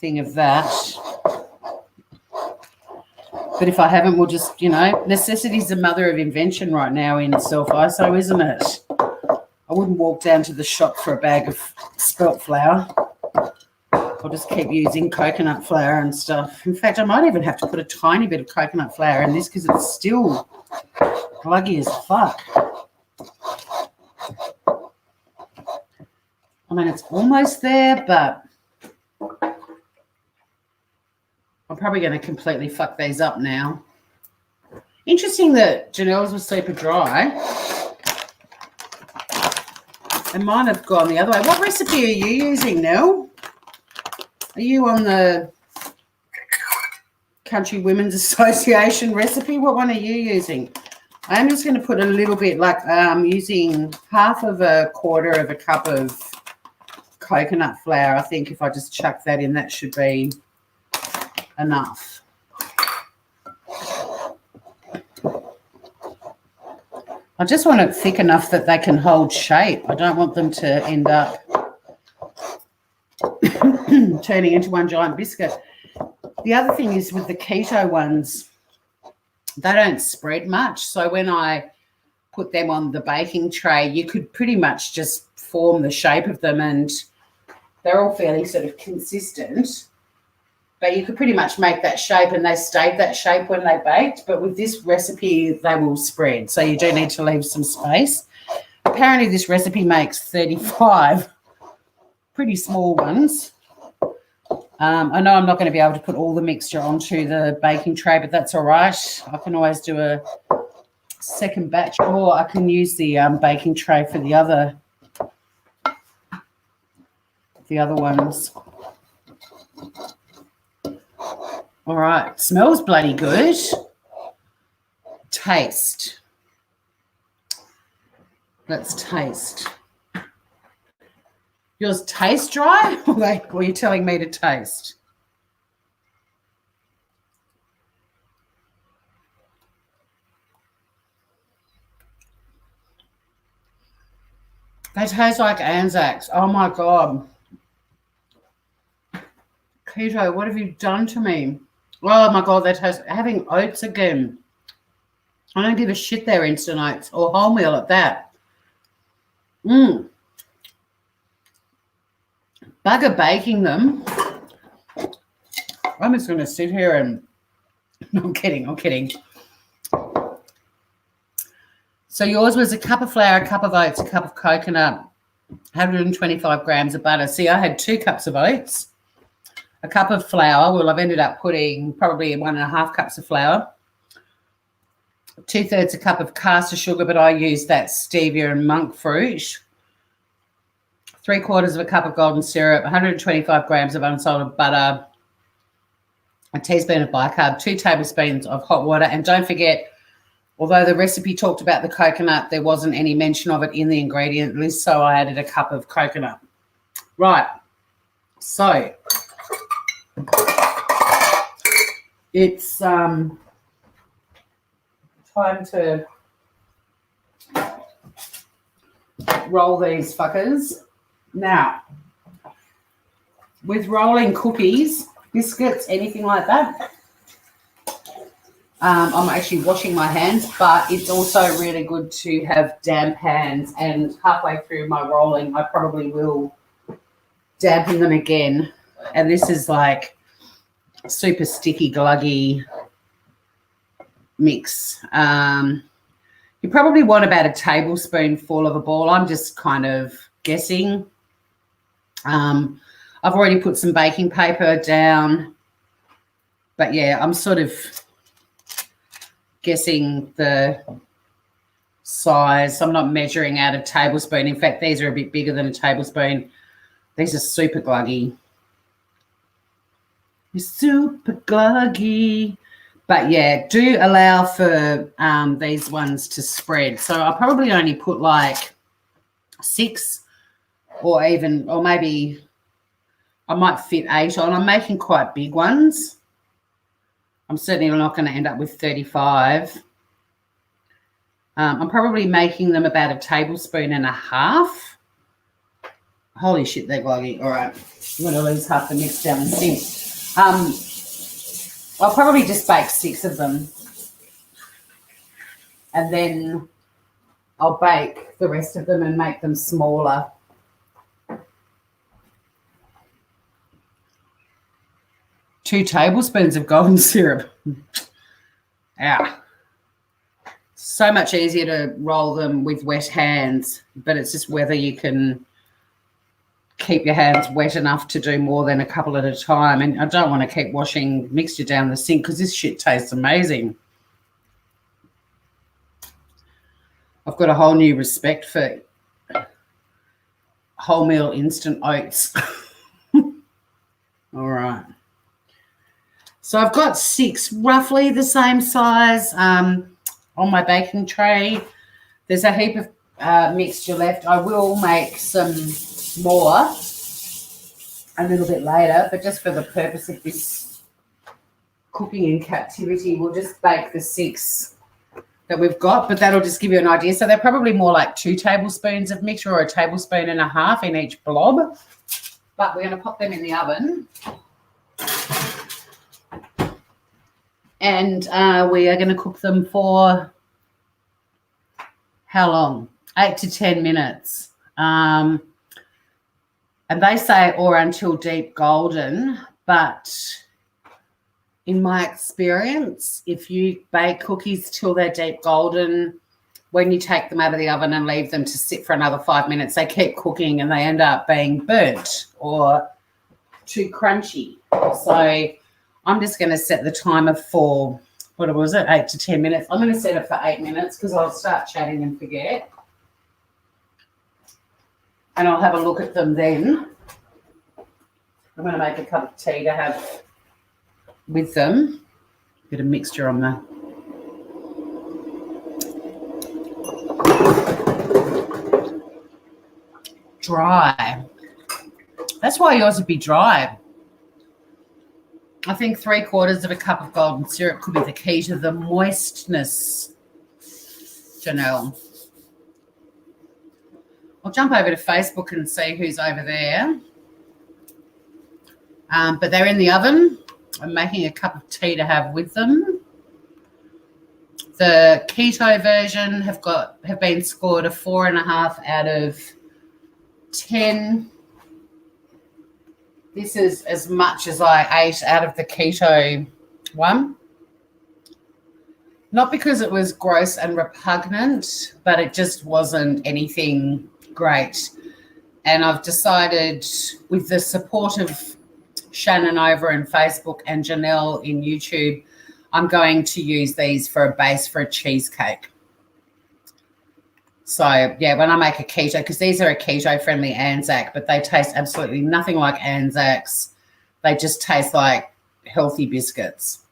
thing of that. But if I haven't, we'll just, necessity's the mother of invention right now in self-ISO, isn't it? I wouldn't walk down to the shop for a bag of spelt flour. I'll just keep using coconut flour and stuff. In fact, I might even have to put a tiny bit of coconut flour in this because it's still gluggy as fuck. I mean, it's almost there, but I'm probably going to completely fuck these up now. Interesting that Janelle's was super dry. And mine have gone the other way. What recipe are you using, Nell? Are you on the Country Women's Association recipe? What one are you using? I'm just going to put a little bit, like using half of a quarter of a cup of coconut flour. I think if I just chuck that in, that should be enough. I just want it thick enough that they can hold shape. I don't want them to end up turning into one giant biscuit. The other thing is with the keto ones, they don't spread much. So when I put them on the baking tray, you could pretty much just form the shape of them, and they're all fairly sort of consistent. But you could pretty much make that shape, and they stayed that shape when they baked. But with this recipe, they will spread. So you do need to leave some space. Apparently this recipe makes 35 pretty small ones. I know I'm not going to be able to put all the mixture onto the baking tray, but that's all right. I can always do a second batch, or I can use the baking tray for the other ones. All right, smells bloody good. Taste. Let's taste. Yours taste dry? Or are you telling me to taste? They taste like Anzacs. Oh, my God. Keto, what have you done to me? Oh, my God, they taste... Having oats again. I don't give a shit they're instant oats or wholemeal at that. Bugger baking them. I'm just going to sit here and... No, I'm kidding. So yours was a cup of flour, a cup of oats, a cup of coconut, 125 grams of butter. See, I had 2 cups of oats, a cup of flour. Well, I've ended up putting probably 1.5 cups of flour, 2/3 a cup of caster sugar, but I used that stevia and monk fruit, 3/4 of a cup of golden syrup, 125 grams of unsalted butter, a teaspoon of bicarb, 2 tablespoons of hot water. And don't forget, although the recipe talked about the coconut, there wasn't any mention of it in the ingredient list, so I added a cup of coconut. Right, so it's time to roll these fuckers. Now, with rolling cookies, biscuits, anything like that, I'm actually washing my hands, but it's also really good to have damp hands, and halfway through my rolling, I probably will dampen them again. And this is like super sticky, gluggy mix. You probably want about a tablespoonful of a ball. I'm just kind of guessing. I've already put some baking paper down, but yeah, I'm sort of guessing the size. I'm not measuring out a tablespoon. In fact, these are a bit bigger than a tablespoon. These are super gluggy. Super gluggy. But yeah, do allow for these ones to spread. So I'll probably only put like 6 or maybe I might fit 8 on. I'm making quite big ones. I'm certainly not going to end up with 35. I'm probably making them about 1.5 tablespoons. Holy shit, they're gloggy. All right. I'm going to lose half the mix down the sink. I'll probably just bake 6 of them. And then I'll bake the rest of them and make them smaller. Two tablespoons of golden syrup. Ow. So much easier to roll them with wet hands, but it's just whether you can keep your hands wet enough to do more than a couple at a time. And I don't want to keep washing mixture down the sink because this shit tastes amazing. I've got a whole new respect for wholemeal instant oats. All right. So I've got 6, roughly the same size on my baking tray. There's a heap of mixture left. I will make some more a little bit later, but just for the purpose of this cooking in captivity, we'll just bake the 6 that we've got, but that'll just give you an idea. So they're probably more like 2 tablespoons of mixture or a tablespoon and a half in each blob, but we're going to pop them in the oven. And we are going to cook them for how long? 8 to 10 minutes. And they say or until deep golden, but in my experience, if you bake cookies till they're deep golden, when you take them out of the oven and leave them to sit for another 5 minutes, they keep cooking and they end up being burnt or too crunchy. So I'm just going to set the timer for, what was it, 8 to 10 minutes. I'm going to set it for 8 minutes because I'll start chatting and forget. And I'll have a look at them then. I'm going to make a cup of tea to have with them. Bit of mixture on the dry. That's why yours would be dry. I think 3/4 of a cup of golden syrup could be the key to the moistness, Janelle. I'll jump over to Facebook and see who's over there. But they're in the oven. I'm making a cup of tea to have with them. The keto version have been scored a 4.5 out of 10. This is as much as I ate out of the keto one. Not because it was gross and repugnant, but it just wasn't anything great. And I've decided, with the support of Shannon over in Facebook and Janelle in YouTube, I'm going to use these for a base for a cheesecake. So, yeah, when I make a keto, because these are a keto-friendly Anzac, but they taste absolutely nothing like Anzacs. They just taste like healthy biscuits.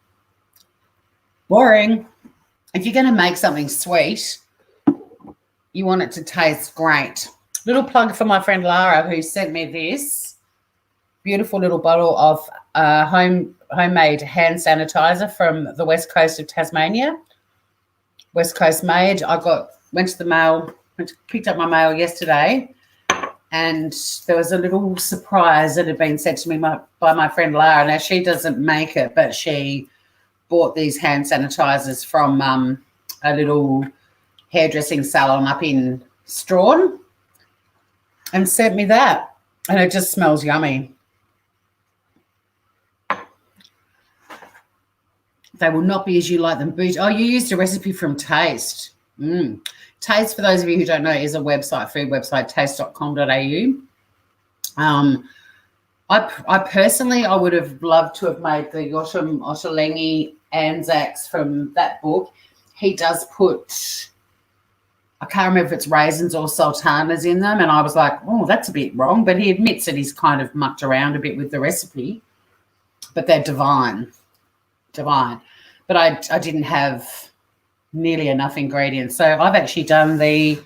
Boring. If you're going to make something sweet, you want it to taste great. Little plug for my friend Lara, who sent me this beautiful little bottle of homemade hand sanitizer from the west coast of Tasmania. West Coast made. Went to the mail, picked up my mail yesterday, and there was a little surprise that had been sent to me by my friend Lara. Now, she doesn't make it, but she bought these hand sanitizers from a little hairdressing salon up in Strawn and sent me that, and it just smells yummy. They will not be as you like them. Oh, you used a recipe from Taste. Taste, for those of you who don't know, is a website, food website, taste.com.au. I personally, I would have loved to have made the Yotam Ottolenghi Anzacs from that book. He does put, I can't remember if it's raisins or sultanas in them, and I was like, oh, that's a bit wrong, but he admits that he's kind of mucked around a bit with the recipe, but they're divine. But I didn't have nearly enough ingredients. So I've actually done the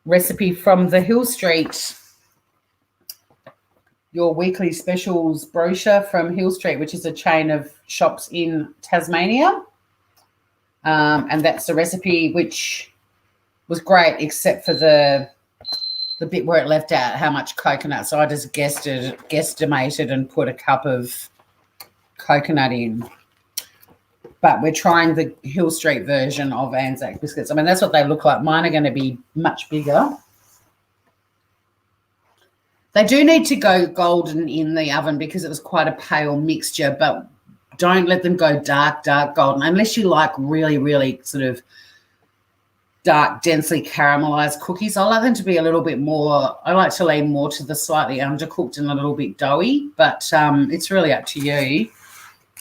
recipe from the Hill Street, your weekly specials brochure from Hill Street, which is a chain of shops in Tasmania. And that's the recipe, which was great, except for the the bit where it left out how much coconut. So I just guesstimated and put a cup of coconut in. But we're trying the Hill Street version of Anzac biscuits. I mean, that's what they look like. Mine are going to be much bigger. They do need to go golden in the oven because it was quite a pale mixture, but don't let them go dark golden unless you like really, really sort of dark, densely caramelized cookies. I like them to be a little bit more, I like to lean more to the slightly undercooked and a little bit doughy, but it's really up to you.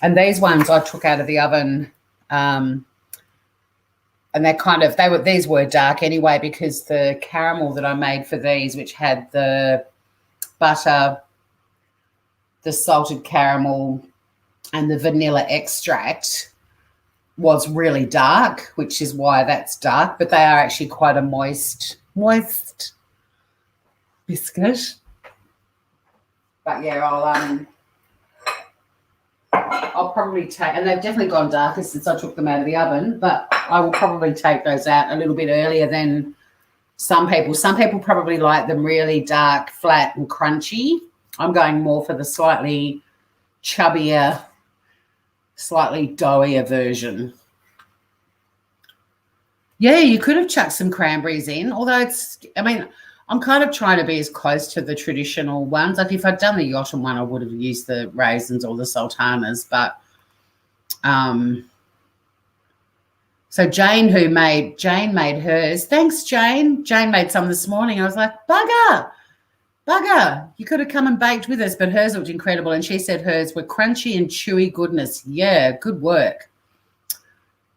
And these ones I took out of the oven, and these were dark anyway because the caramel that I made for these, which had the butter, the salted caramel, and the vanilla extract, was really dark, which is why that's dark, but they are actually quite a moist biscuit. But yeah, I'll probably take, and they've definitely gone darker since I took them out of the oven, but I will probably take those out a little bit earlier than some people. Some people probably like them really dark, flat and crunchy. I'm going more for the slightly chubbier, slightly doughier version. Yeah, you could have chucked some cranberries in, although I'm kind of trying to be as close to the traditional ones. Like if I'd done the Yotam one, I would have used the raisins or the sultanas. But so Jane made hers. Thanks, Jane. Jane made some this morning. I was like, bugger, you could have come and baked with us, but hers looked incredible. And she said hers were crunchy and chewy goodness. Yeah, good work.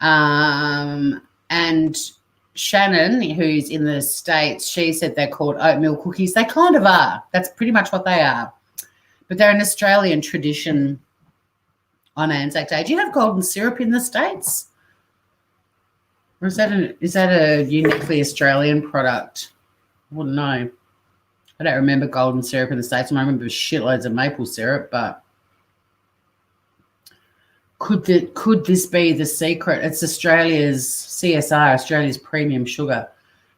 And Shannon, who's in the States, she said they're called oatmeal cookies. They kind of are. That's pretty much what they are. But they're an Australian tradition on Anzac Day. Do you have golden syrup in the States? Or is that a uniquely Australian product? I wouldn't know. I don't remember golden syrup in the States. I remember shitloads of maple syrup, but could this be the secret? It's Australia's CSR, Australia's premium sugar.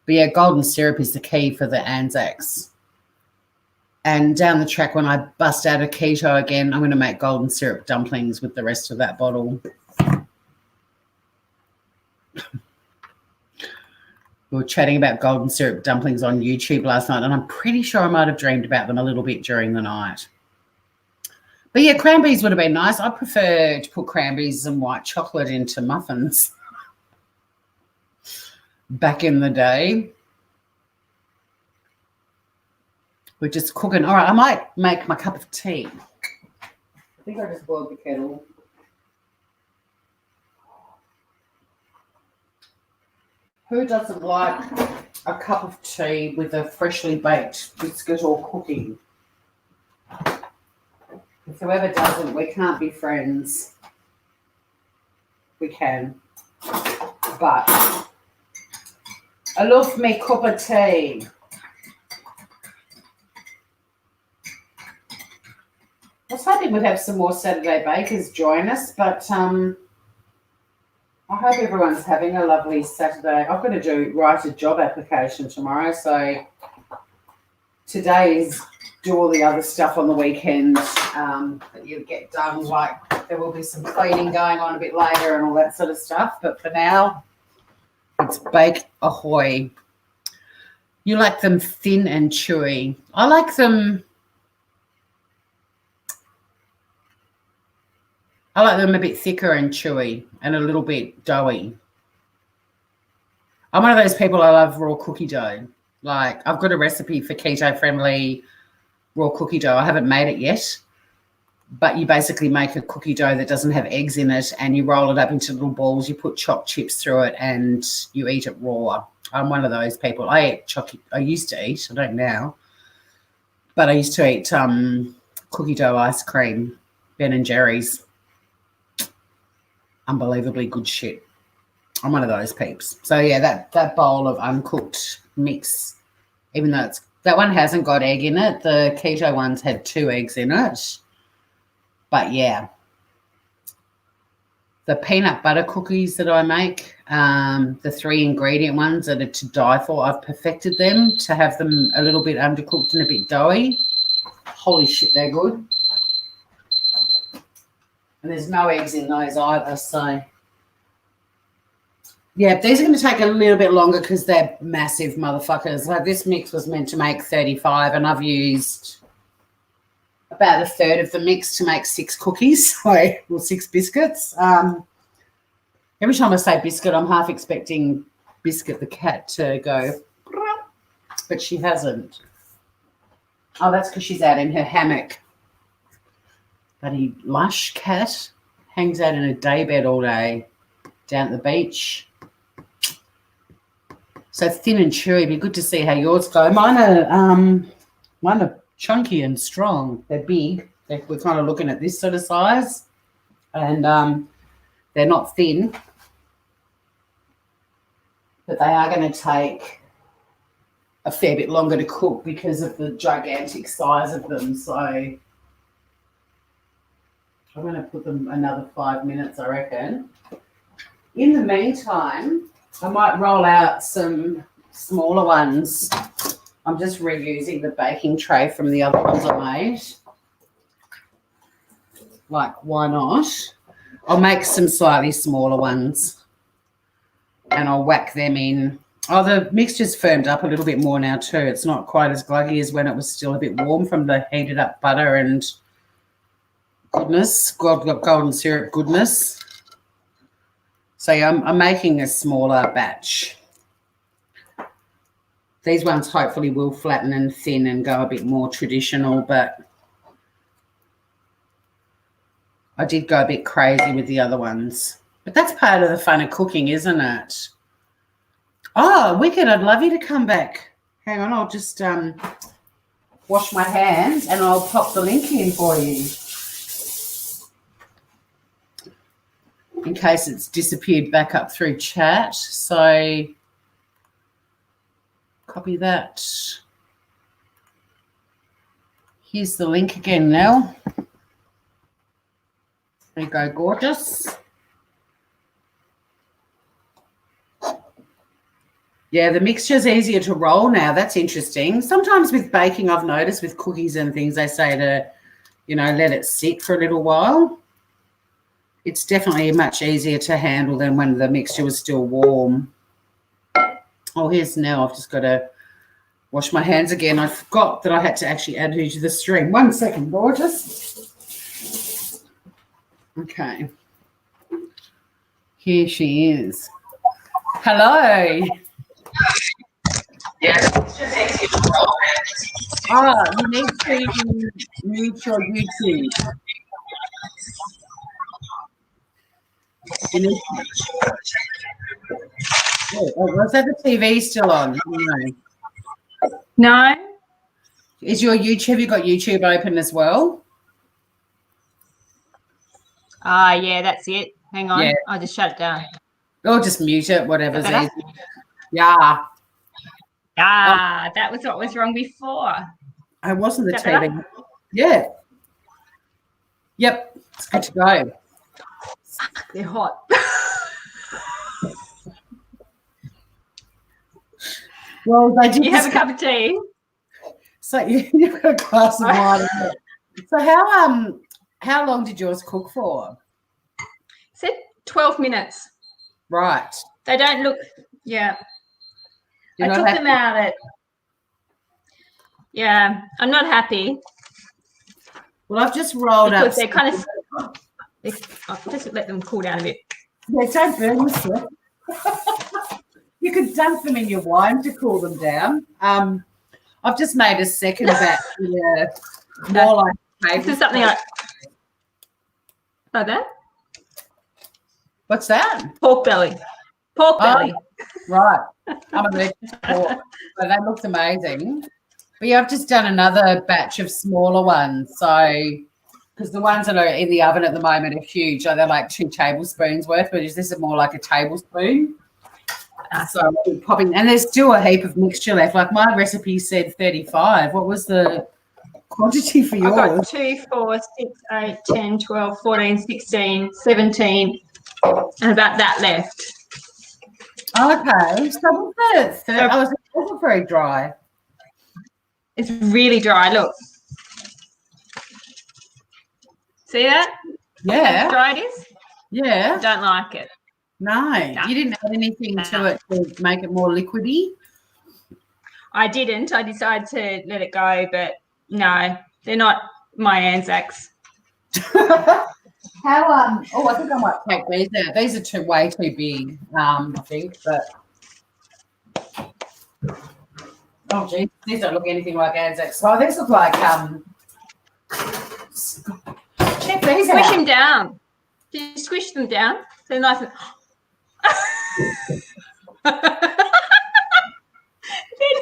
But yeah, golden syrup is the key for the Anzacs. And down the track, when I bust out a keto again, I'm going to make golden syrup dumplings with the rest of that bottle. We were chatting about golden syrup dumplings on YouTube last night, and I'm pretty sure I might have dreamed about them a little bit during the night. But yeah, cranberries would have been nice. I prefer to put cranberries and white chocolate into muffins back in the day. We're just cooking. All right, I might make my cup of tea. I think I just boiled the kettle. Who doesn't like a cup of tea with a freshly baked biscuit or cookie? If whoever doesn't, we can't be friends. We can. But I love me cup of tea. I was hoping we'd have some more Saturday bakers join us, but I hope everyone's having a lovely Saturday. I've got to write a job application tomorrow, so today is do all the other stuff on the weekend that you get done. Like there will be some cleaning going on a bit later and all that sort of stuff. But for now, it's bake ahoy. You like them thin and chewy. I like them a bit thicker and chewy and a little bit doughy. I'm one of those people, I love raw cookie dough. Like I've got a recipe for keto-friendly raw cookie dough. I haven't made it yet, but you basically make a cookie dough that doesn't have eggs in it and you roll it up into little balls. You put chopped chips through it and you eat it raw. I'm one of those people. I used to eat, I don't now, but I used to eat cookie dough ice cream, Ben & Jerry's. Unbelievably good shit. I'm one of those peeps. So yeah, that bowl of uncooked mix, even though that one hasn't got egg in it, the keto ones had 2 eggs in it. But yeah, the peanut butter cookies that I make The 3 ingredient ones that are to die for. I've perfected them to have them a little bit undercooked and a bit doughy. Holy shit, they're good. And there's no eggs in those either, so yeah, these are going to take a little bit longer because they're massive motherfuckers. Like this mix was meant to make 35 and I've used about a third of the mix to make 6 cookies, or 6 biscuits. Every time I say biscuit, I'm half expecting Biscuit the cat to go, but she hasn't. Oh, that's because she's out in her hammock. Bloody lush cat hangs out in a daybed all day down at the beach. So thin and chewy. Be good to see how yours go. Mine are chunky and strong. They're big. We're kind of looking at this sort of size, and they're not thin, but they are going to take a fair bit longer to cook because of the gigantic size of them. So I'm going to put them another 5 minutes, I reckon. In the meantime, I might roll out some smaller ones. I'm just reusing the baking tray from the other ones I made. Like, why not? I'll make some slightly smaller ones and I'll whack them in. Oh, the mixture's firmed up a little bit more now too. It's not quite as gluggy as when it was still a bit warm from the heated up butter and goodness, golden syrup goodness. So yeah, I'm making a smaller batch. These ones hopefully will flatten and thin and go a bit more traditional, but I did go a bit crazy with the other ones. But that's part of the fun of cooking, isn't it? Oh, wicked. I'd love you to come back. Hang on, I'll just wash my hands and I'll pop the link in for you in case it's disappeared back up through chat. So copy that. Here's the link again now. There you go, gorgeous. Yeah, the mixture's easier to roll now. That's interesting. Sometimes with baking, I've noticed with cookies and things, they say to, let it sit for a little while. It's definitely much easier to handle than when the mixture was still warm. Oh, here's now. I've just got to wash my hands again. I forgot that I had to actually add her to the stream. 1 second, gorgeous. Okay. Here she is. Hello. Yeah. Oh, you need to mute your YouTube. You need was that the TV still on? No. Is your YouTube, have you got YouTube open as well? Yeah, that's it. Hang on. Yeah. I'll just shut it down. Or just mute it, whatever's Better? easy. Yeah. That was what was wrong before. I wasn't the Is that TV. Yeah. Yep. It's good to go. They're hot. Well, they did. You have a cup of tea? So you've got a glass of wine. So how long did yours cook for? Said 12 minutes. Right. They don't look, yeah. You're I not took happy? them out at, yeah, I'm not happy Well, I've just rolled up. because they're kind of, I'll just let them cool down a bit. Yeah, don't burn yourself. You could dunk them in your wine to cool them down. I've just made a second batch. More like This is something like that. What's that? Pork belly. Pork belly. Right. I'm allergic to pork. So that looks amazing. But yeah, I've just done another batch of smaller ones. So, because the ones that are in the oven at the moment are huge. So they're like 2 tablespoons worth, but this is more like a tablespoon. So I'm popping, and there's still a heap of mixture left. Like my recipe said 35. What was the quantity for yours? I've got 2, 4, 6, 8, 10, 12, 14, 16, 17, and about that left. Okay, so what's the third? It wasn't very dry. It's really dry. Look. See that? How Yeah, dry it is? I yeah. don't like it. No, you didn't add anything to it to make it more liquidy. I didn't. I decided to let it go, but no, they're not my Anzacs. How oh, I think I might take these out. These are way too big, I think, but oh geez, these don't look anything like Anzacs. Oh, these look like check these Squish out. them down. Did you squish them down? They're nice and they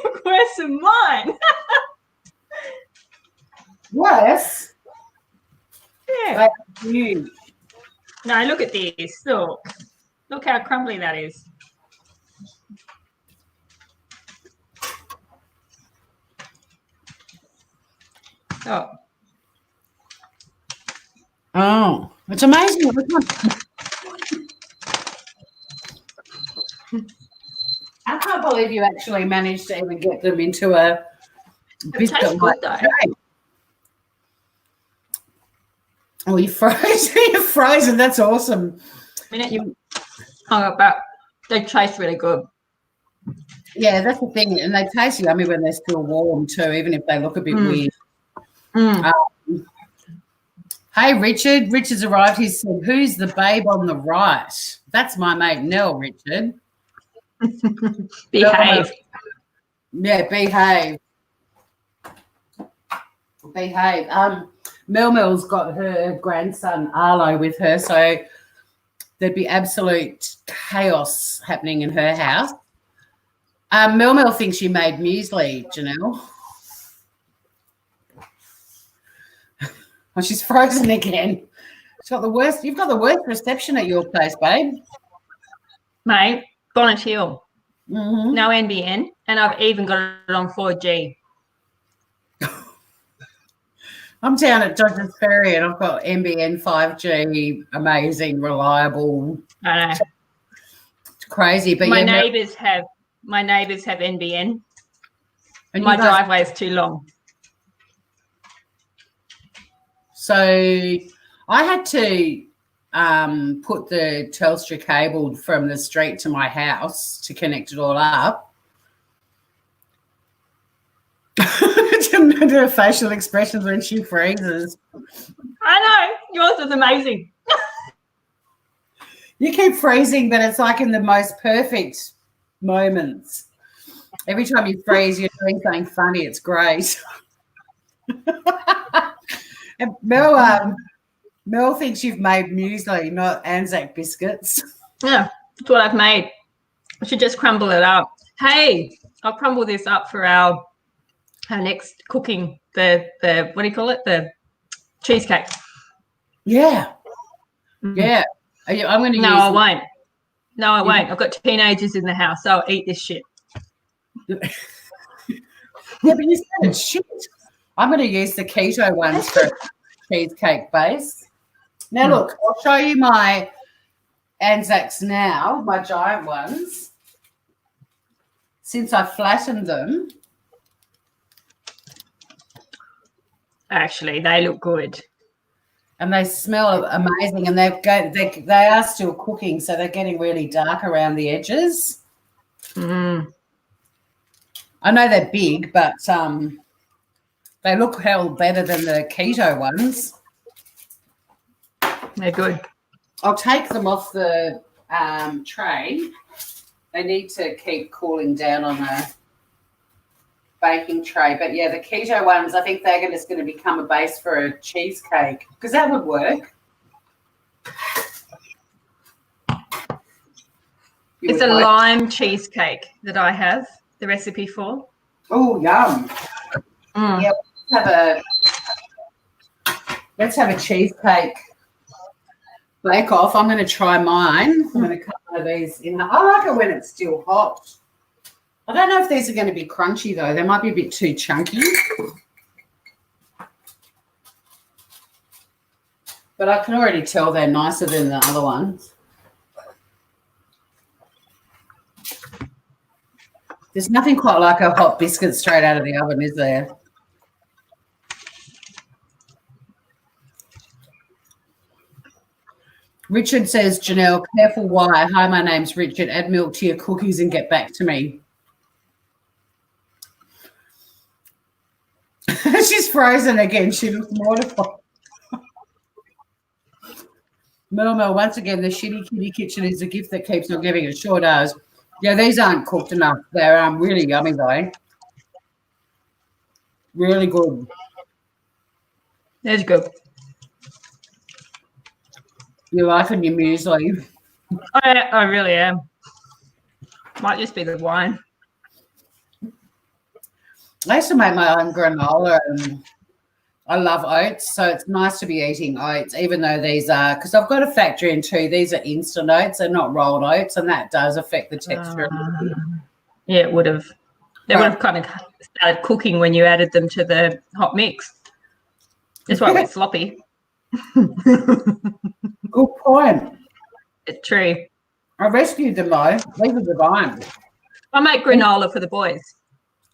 look worse than mine. Worse. Yeah. Huge. No, look at this. Look how crumbly that is. Oh. Oh, it's amazing. I can't believe you actually managed to even get them into a biscuit. Tastes good though. Tray. Oh, you froze. You're frozen. That's awesome. But they taste really good. Yeah, that's the thing. And they taste yummy when they're still warm too, even if they look a bit weird. Hey, Richard. Richard's arrived. He said, "Who's the babe on the right?" That's my mate, Nell, Richard. Behave. Yeah, behave. Behave. Mel's got her grandson, Arlo, with her, so there'd be absolute chaos happening in her house. Mel thinks you made muesli, Janelle. Oh, she's frozen again. She's got the worst. You've got the worst reception at your place, babe. Mate, Bonnet Hill. Mm-hmm. No NBN, and I've even got it on 4G. I'm down at Dodgers Ferry and I've got NBN 5G, amazing, reliable. I know. It's crazy, but my neighbours have NBN. And my driveway is too long. So I had to put the Telstra cable from the street to my house to connect it all up. Her facial expressions when she freezes. I know. Yours is amazing. You keep freezing, but it's like in the most perfect moments. Every time you freeze, you're doing something funny. It's great. And Mel thinks you've made muesli, not Anzac biscuits. Yeah, that's what I've made. I should just crumble it up. Hey, I'll crumble this up for our next cooking. The what do you call it? The cheesecake. Yeah. Yeah. I'm going to use. No, I won't. No, I won't. I've got teenagers in the house, so I'll eat this shit. Yeah, but you said it's shit. I'm going to use the keto ones for cheesecake base. Now, look, I'll show you my Anzacs now, my giant ones. Since I flattened them. Actually, they look good. And they smell amazing, and they are still cooking, so they're getting really dark around the edges. Mm. I know they're big, but they look hell better than the keto ones. They're good. I'll take them off the tray. They need to keep cooling down on a baking tray. But, yeah, the keto ones, I think they're just going to become a base for a cheesecake because that would work. It's a lime cheesecake that I have the recipe for. Oh, yum. Mm. Yeah, let's have a cheesecake bake off. I'm going to try mine. I'm going to cut one of these in. I like it when it's still hot. I don't know if these are going to be crunchy, though. They might be a bit too chunky. But I can already tell they're nicer than the other ones. There's nothing quite like a hot biscuit straight out of the oven, is there? Richard says, Janelle, careful why. Hi, my name's Richard. Add milk to your cookies and get back to me. She's frozen again. She looks mortified. Mel, once again, the shitty kitty kitchen is a gift that keeps on giving. It sure does. Yeah, these aren't cooked enough. They're really yummy, though. Really good. That's good. You're liking your muesli. I really am. Might just be the wine. I used to make my own granola, and I love oats, so it's nice to be eating oats, even though these are, because I've got to factor in too, these are instant oats, they're not rolled oats, and that does affect the texture. Yeah, it would have. They would have kind of started cooking when you added them to the hot mix. That's why it went sloppy. Good point. It's true. I rescued them though. These are divine. I make granola for the boys.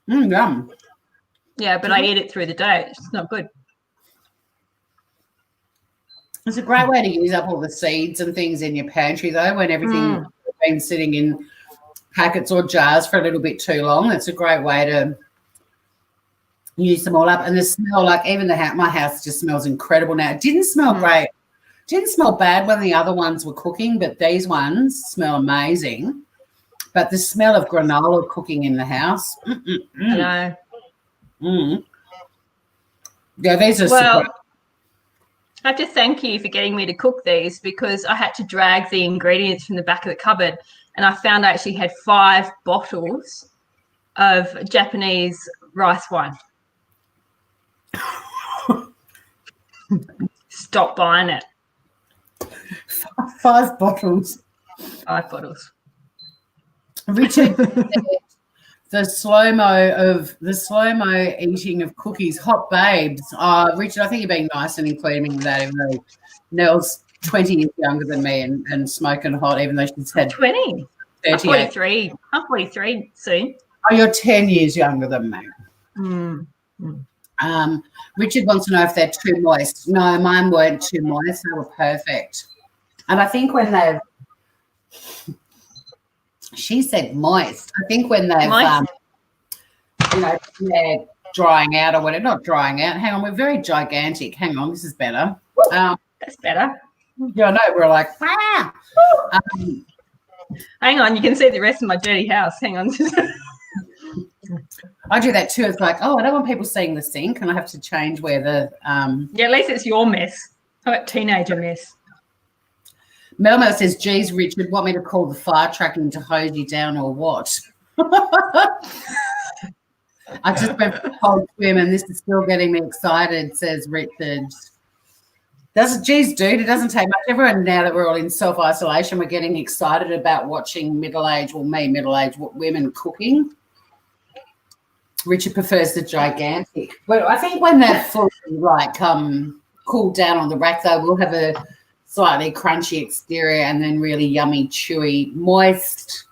Yum. Yeah, but I eat it through the day. It's not good. It's a great way to use up all the seeds and things in your pantry though, when everything's been sitting in packets or jars for a little bit too long. It's a great way to use them all up. And the smell, like even my house just smells incredible now. It didn't smell great. Didn't smell bad when the other ones were cooking, but these ones smell amazing. But the smell of granola cooking in the house. I know. Yeah, these are well, I have to thank you for getting me to cook these, because I had to drag the ingredients from the back of the cupboard, and I found I actually had 5 bottles of Japanese rice wine. Stop buying it. 5 bottles. 5 bottles. Richard, the slow-mo eating of cookies, hot babes. Richard, I think you're being nice and including me in that, even though Nell's 20 years younger than me and smoking hot, even though she's had 20. 38. I'm 43. I'm 43 soon. Oh, you're 10 years younger than me. Richard wants to know if they're too moist. No, mine weren't too moist. They were perfect. And I think when they've she said moist. I think when they've they're drying out or whatever, not drying out. Hang on, we're very gigantic. Hang on, this is better. That's better. Yeah, I know. We're like, hang on, you can see the rest of my dirty house. Hang on. I do that too. It's like, oh, I don't want people seeing the sink, and I have to change where the Yeah, at least it's your mess. How about teenager mess? Melmo says, geez, Richard, want me to call the fire truck in to hose you down or what? I just went for a cold swim and this is still getting me excited, says Richard. Geez, dude, it doesn't take much. Everyone, now that we're all in self-isolation, we're getting excited about watching middle-aged women cooking. Richard prefers the gigantic. But I think when they're fully, cooled down on the rack, though, we'll have a slightly crunchy exterior and then really yummy, chewy, moist.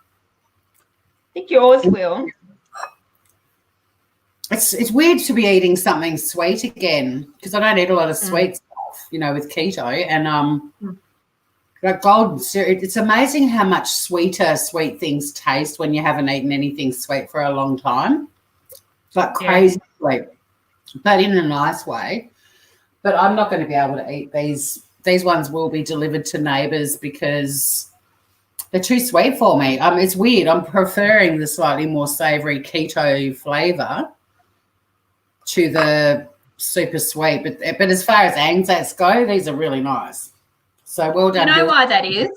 I think yours will. It's weird to be eating something sweet again because I don't eat a lot of sweet stuff, with keto. And like gold, it's amazing how much sweeter sweet things taste when you haven't eaten anything sweet for a long time. It's like crazy sweet, but in a nice way. But I'm not going to be able to eat these. These ones will be delivered to neighbours because they're too sweet for me. It's weird. I'm preferring the slightly more savoury keto flavour to the super sweet. But as far as Anzacs go, these are really nice. So well done. Do you know why that is?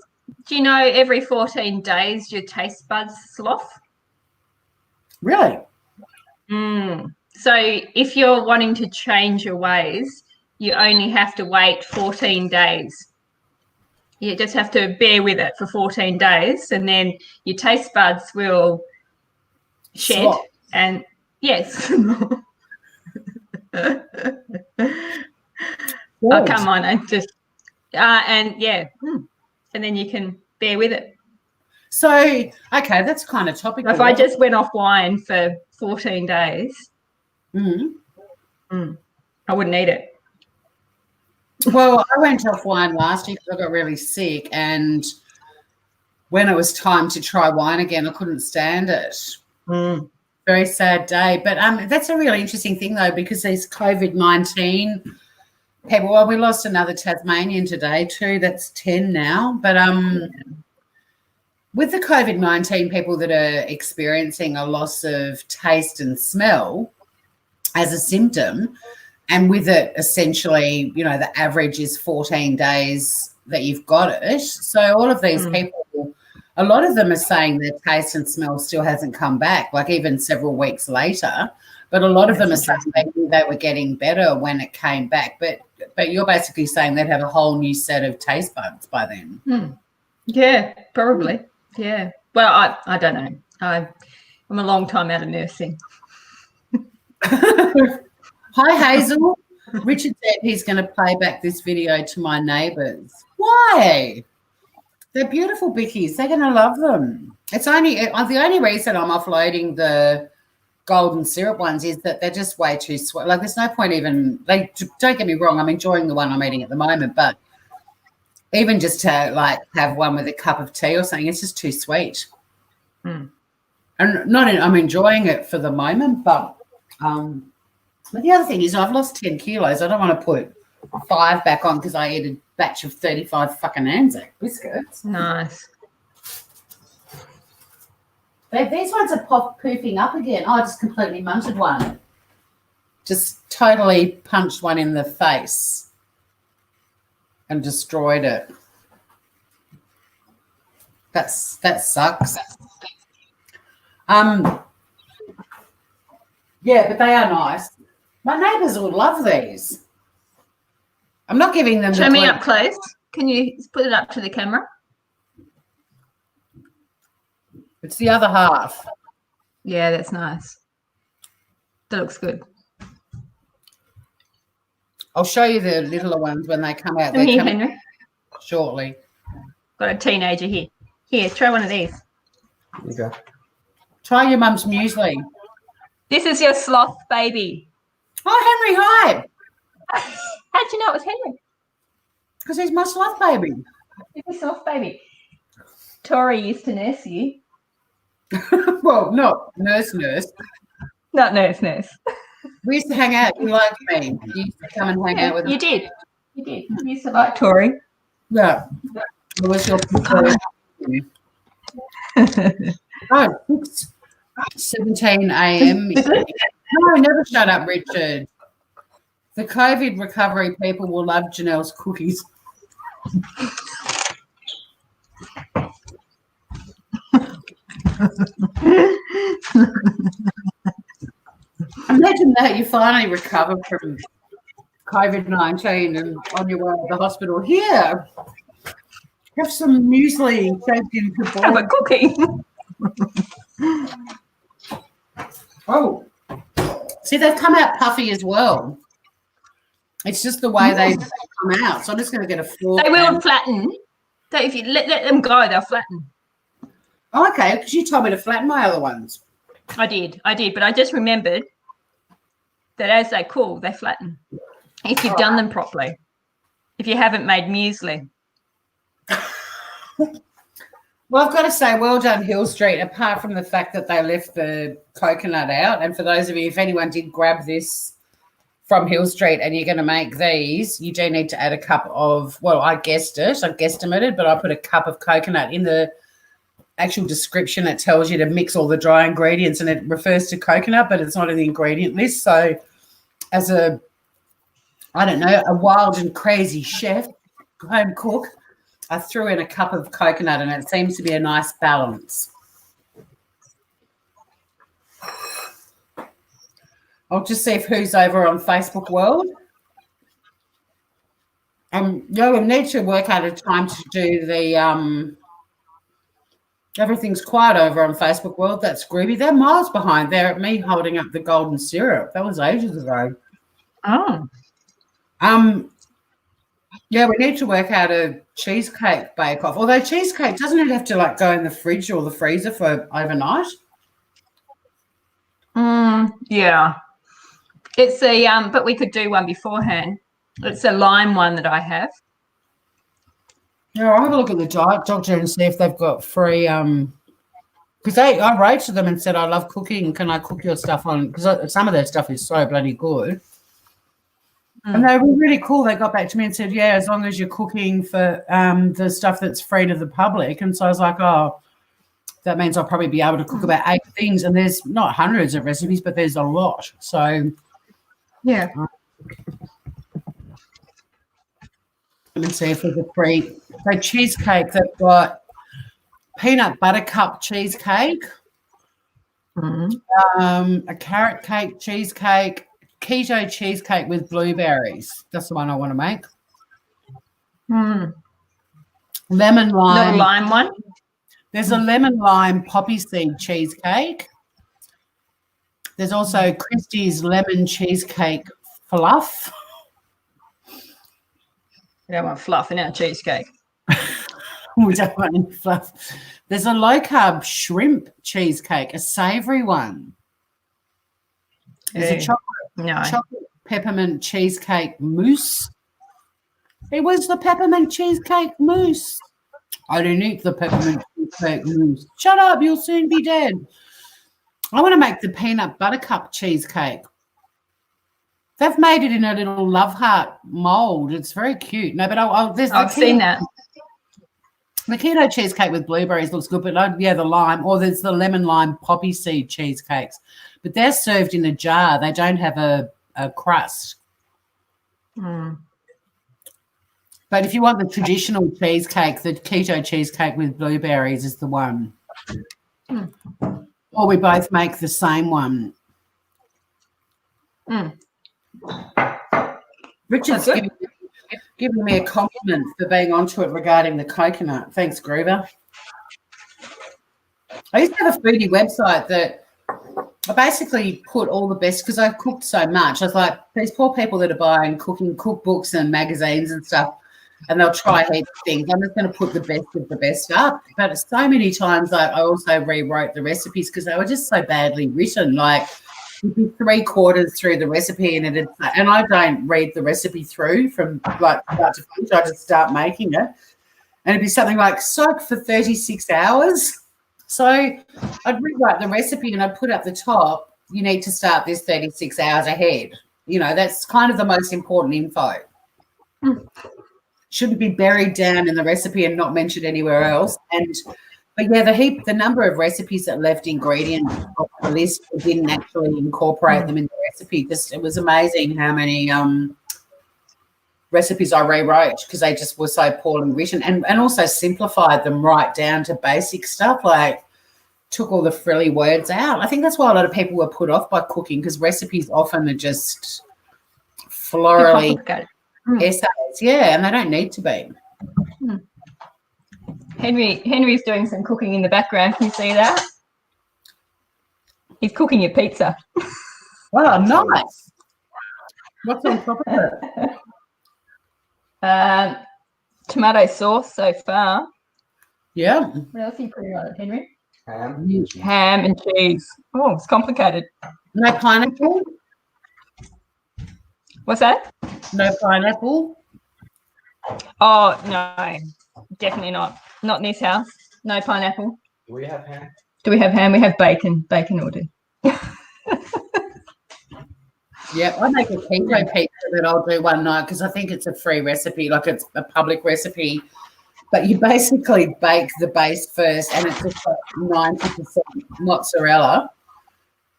Do you know every 14 days your taste buds slough? Really? So if you're wanting to change your ways, you only have to wait 14 days. You just have to bear with it for 14 days and then your taste buds will shed. Slop. And yes. Oh, come on. And then you can bear with it. So, okay, that's kind of topical. If I just went off wine for 14 days, Mm-hmm. I wouldn't eat it. Well, I went off wine last year because I got really sick, and when it was time to try wine again, I couldn't stand it. Very sad day. But that's a really interesting thing, though, because these COVID-19 people, well, we lost another Tasmanian today too. That's 10 now. But with the COVID-19 people that are experiencing a loss of taste and smell as a symptom, and with it essentially, you know, the average is 14 days that you've got it. So all of these people, a lot of them are saying their taste and smell still hasn't come back, like even several weeks later. But a lot of them are saying they were getting better when it came back. But you're basically saying they'd have a whole new set of taste buds by then. Yeah, probably. Yeah. Well, I don't know. I'm a long time out of nursing. Hi, Hazel. Richard said he's going to play back this video to my neighbours. Why? They're beautiful bickies. They're going to love them. It's only the only reason I'm offloading the golden syrup ones is that they're just way too sweet. Like, there's no point even. Don't get me wrong. I'm enjoying the one I'm eating at the moment, but even just to like have one with a cup of tea or something, it's just too sweet. And I'm enjoying it for the moment, but the other thing is I've lost 10 kilos. I don't want to put 5 back on because I ate a batch of 35 fucking Anzac biscuits. Nice. These ones are poofing up again. Oh, I just completely munted one. Just totally punched one in the face and destroyed it. That sucks. Yeah, but they are nice. My neighbours would love these. I'm not giving them. Show me up close. Can you put it up to the camera? It's the other half. Yeah, that's nice. That looks good. I'll show you the littler ones when they come out. Come They here, come Henry. shortly. Got a teenager here. Here, try one of these. You go. Try your mum's muesli. This is your sloth baby. Oh, Henry, hi. How'd you know it was Henry? Because he's my sloth baby. It's a sloth baby. Tori used to nurse you. Well, not nurse. Not nurse. We used to hang out. You liked me. You used to come and hang out with You us. did. You used to like Tori. Yeah. What was your preferred? Oh, 6:17 a.m. No, never shut up, Richard. The COVID recovery people will love Janelle's cookies. Imagine that you finally recover from COVID-19 and on your way to the hospital. Here, have some muesli shaped into balls. Have a cookie. Oh, see, they've come out puffy as well. It's just the way they come out. So I'm just going to get a fork. They will flatten. So if you let them go, they'll flatten. Oh, okay, because you told me to flatten my other ones. I did, but I just remembered that as they cool, they flatten. If you've done them properly. If you haven't made muesli. Well, I've got to say, well done, Hill Street, apart from the fact that they left the coconut out. And for those of you, if anyone did grab this from Hill Street and you're going to make these, you do need to add a cup of, well, I guesstimated, but I put a cup of coconut in the actual description. It tells you to mix all the dry ingredients and it refers to coconut, but it's not in the ingredient list. So as a wild and crazy chef, home cook, I threw in a cup of coconut and it seems to be a nice balance. I'll just see if who's over on Facebook World. We need to work out a time to do the everything's quiet over on Facebook World. That's groovy. They're miles behind. They're at me holding up the golden syrup. That was ages ago. Oh. Yeah, we need to work out a cheesecake bake-off. Although cheesecake, doesn't it have to like go in the fridge or the freezer for overnight? Yeah. It's a but we could do one beforehand. It's a lime one that I have. Yeah, I'll have a look at the diet doctor and see if they've got free because I wrote to them and said I love cooking. Can I cook your stuff on? Because some of their stuff is so bloody good. And they were really cool. They got back to me and said, yeah, as long as you're cooking for the stuff that's free to the public. And so I was like, oh, that means I'll probably be able to cook about 8 things. And there's not hundreds of recipes, but there's a lot. So, yeah. Let me see if there's a free. So cheesecake, they've got peanut butter cup cheesecake, a carrot cake cheesecake, keto cheesecake with blueberries. That's the one I want to make. Lemon lime. Not a lime one? There's a lemon lime poppy seed cheesecake. There's also Christie's lemon cheesecake fluff. We don't want fluff in our cheesecake. We don't want any fluff. There's a low-carb shrimp cheesecake, a savoury one. There's a chocolate peppermint cheesecake mousse. It was the peppermint cheesecake mousse. I don't eat the peppermint cheesecake mousse. Shut up, you'll soon be dead. I want to make the peanut butter cup cheesecake. They've made it in a little love heart mold. It's very cute. No, but I've seen that. The keto cheesecake with blueberries looks good, but the lime, or there's the lemon lime poppy seed cheesecakes. But they're served in a jar. They don't have a crust. But if you want the traditional cheesecake, the keto cheesecake with blueberries is the one. Or we both make the same one. Richard's giving me a compliment for being onto it regarding the coconut. Thanks, Groover. I used to have a foodie website that I basically put all the best, because I cooked so much. I was like, these poor people that are buying cooking cookbooks and magazines and stuff, and they'll try heaps of things. I'm just going to put the best of the best up. But so many times I also rewrote the recipes because they were just so badly written. Like, you'd be 3/4 through the recipe and I don't read the recipe through from like start to finish. I just start making it. And it'd be something like soak for 36 hours. So I'd rewrite the recipe and I'd put up the top, you need to start this 36 hours ahead. You know, that's kind of the most important info. Shouldn't be buried down in the recipe and not mentioned anywhere else. But yeah, the number of recipes that left ingredients off the list didn't actually incorporate them in the recipe. It was amazing how many recipes I rewrote because they just were so poorly written, and also simplified them right down to basic stuff, like took all the frilly words out. I think that's why a lot of people were put off by cooking, because recipes often are just florally essays. Yeah, and they don't need to be. Henry's doing some cooking in the background. Can you see that? He's cooking your pizza. Oh, nice. What's on top of it? Tomato sauce so far. Yeah. What else are you putting on it, Henry? Ham and cheese. Oh, it's complicated. No pineapple? What's that? No pineapple? Oh, no. Definitely not. Not in this house. No pineapple. Do we have ham? Do we have ham? We have bacon. Bacon will do. Yeah, I make a keto pizza that I'll do one night because I think it's a free recipe, like it's a public recipe. But you basically bake the base first, and it's just like 90% mozzarella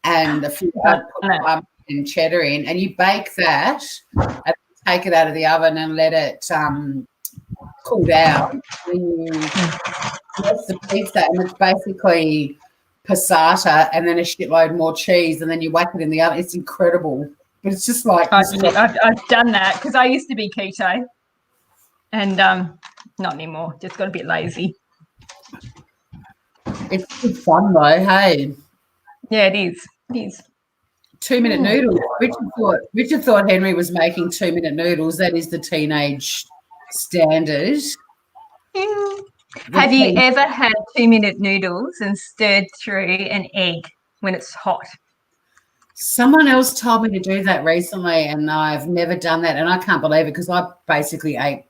and a few and cheddar in, and you bake that and take it out of the oven and let it cool down. Then you press the pizza, and it's basically passata and then a shitload more cheese, and then you whack it in the oven. It's incredible. But it's just like I've done that because I used to be keto, and not anymore. Just got a bit lazy. It's good fun though, hey? Yeah, it is. It is. 2-minute noodles. Richard thought Henry was making 2-minute noodles. That is the teenage standard. Have you ever had 2-minute noodles and stirred through an egg when it's hot? Someone else told me to do that recently, and I've never done that, and I can't believe it because I basically ate.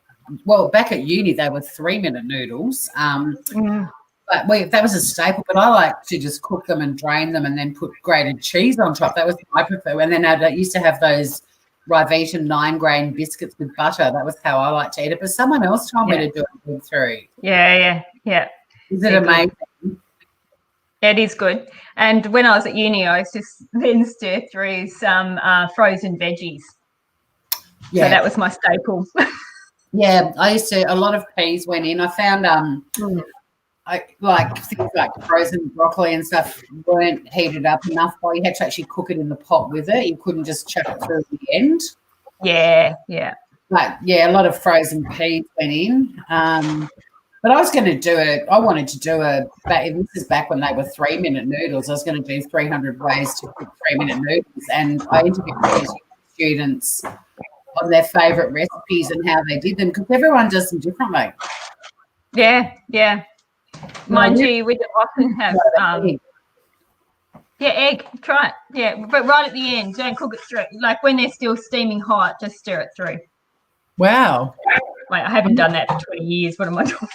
Well, back at uni, they were 3-minute noodles. But that was a staple. But I like to just cook them and drain them, and then put grated cheese on top. That was my prefer. And then I used to have those Rivita 9-grain biscuits with butter. That was how I like to eat it. But someone else told me to do it through. Yeah. Is it amazing? It is good. And when I was at uni, I used to then stir through some frozen veggies. Yeah. So that was my staple. Yeah, I used to. A lot of peas went in. I found like things like frozen broccoli and stuff weren't heated up enough. Well, you had to actually cook it in the pot with it. You couldn't just chuck it through at the end. Yeah. But yeah, a lot of frozen peas went in. But I was going to do it. I wanted to do this is back when they were 3-minute noodles. I was going to do 300 ways to cook 3-minute noodles. And I interviewed students on their favourite recipes and how they did them because everyone does them differently. Yeah. Mind you, we often have egg. Try it. Yeah, but right at the end, don't cook it through. Like when they're still steaming hot, just stir it through. Wow. Wait, I haven't done that for 20 years. What am I doing?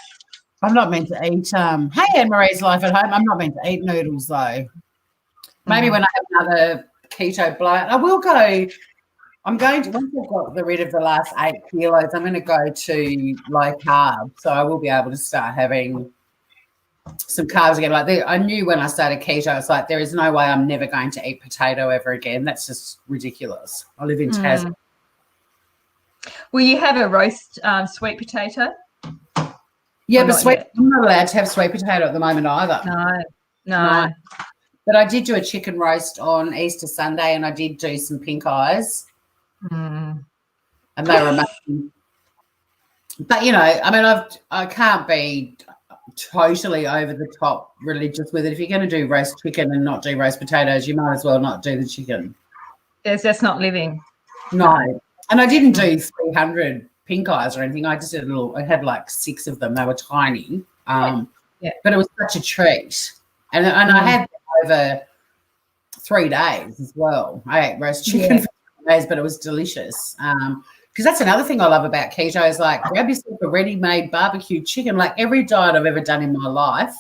I'm not meant to eat. Hey, Anne-Marie's Life at Home. I'm not meant to eat noodles though. Maybe when I have another keto bloat, I will go. I'm going to, once I've got rid of the last 8 kilos, I'm going to go to low carb. So I will be able to start having some carbs again. Like I knew when I started keto, it's like there is no way I'm never going to eat potato ever again. That's just ridiculous. I live in Tasman. Will you have a roast sweet potato? Yeah, but I'm not allowed to have sweet potato at the moment either. No. But I did do a chicken roast on Easter Sunday, and I did do some pink eyes. And they were amazing. But, you know, I mean, I can't be totally over the top religious with it. If you're going to do roast chicken and not do roast potatoes, you might as well not do the chicken. That's not living. No. And I didn't do 300 pink eyes or anything. I just did I had like 6 of them. They were tiny. But it was such a treat. And I had them over 3 days as well. I ate roast chicken for 3 days, but it was delicious. Because that's another thing I love about keto is like grab yourself a ready-made barbecue chicken. Like every diet I've ever done in my life,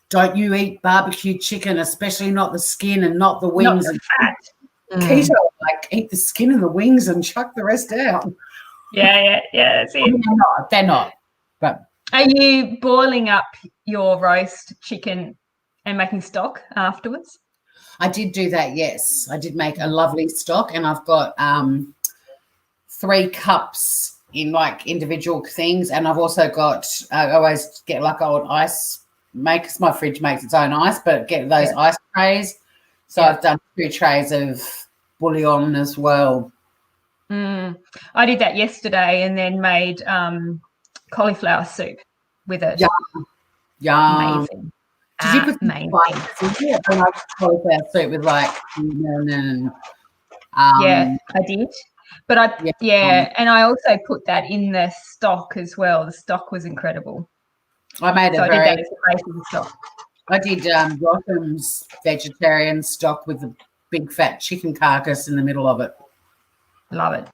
don't you eat barbecue chicken, especially not the skin and not the wings. Not the fat. Keto, like eat the skin and the wings and chuck the rest out. Yeah, that's it. They're not. But are you boiling up your roast chicken and making stock afterwards? I did do that, yes. I did make a lovely stock, and I've got 3 cups in like individual things, and I've also got I always get like old ice makers. My fridge makes its own ice, but get those ice trays. So I've done 2 trays of bouillon as well. I did that yesterday and then made cauliflower soup with it. Yum. Amazing. Did you put like cauliflower soup with like cinnamon and yeah, I did. But and I also put that in the stock as well. The stock was incredible. I made I did that as a base of the stock. I did Rotham's vegetarian stock with a big fat chicken carcass in the middle of it. Love it.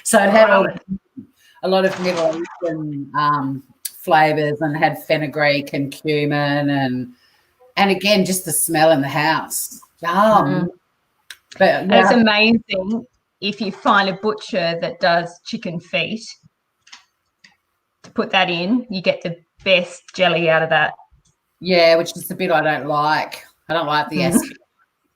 So it had a lot of Middle Eastern flavours and had fenugreek and cumin and again just the smell in the house. Yum. But it's amazing if you find a butcher that does chicken feet. To put that in, you get the best jelly out of that. Yeah, which is the bit I don't like. I don't like the aspic.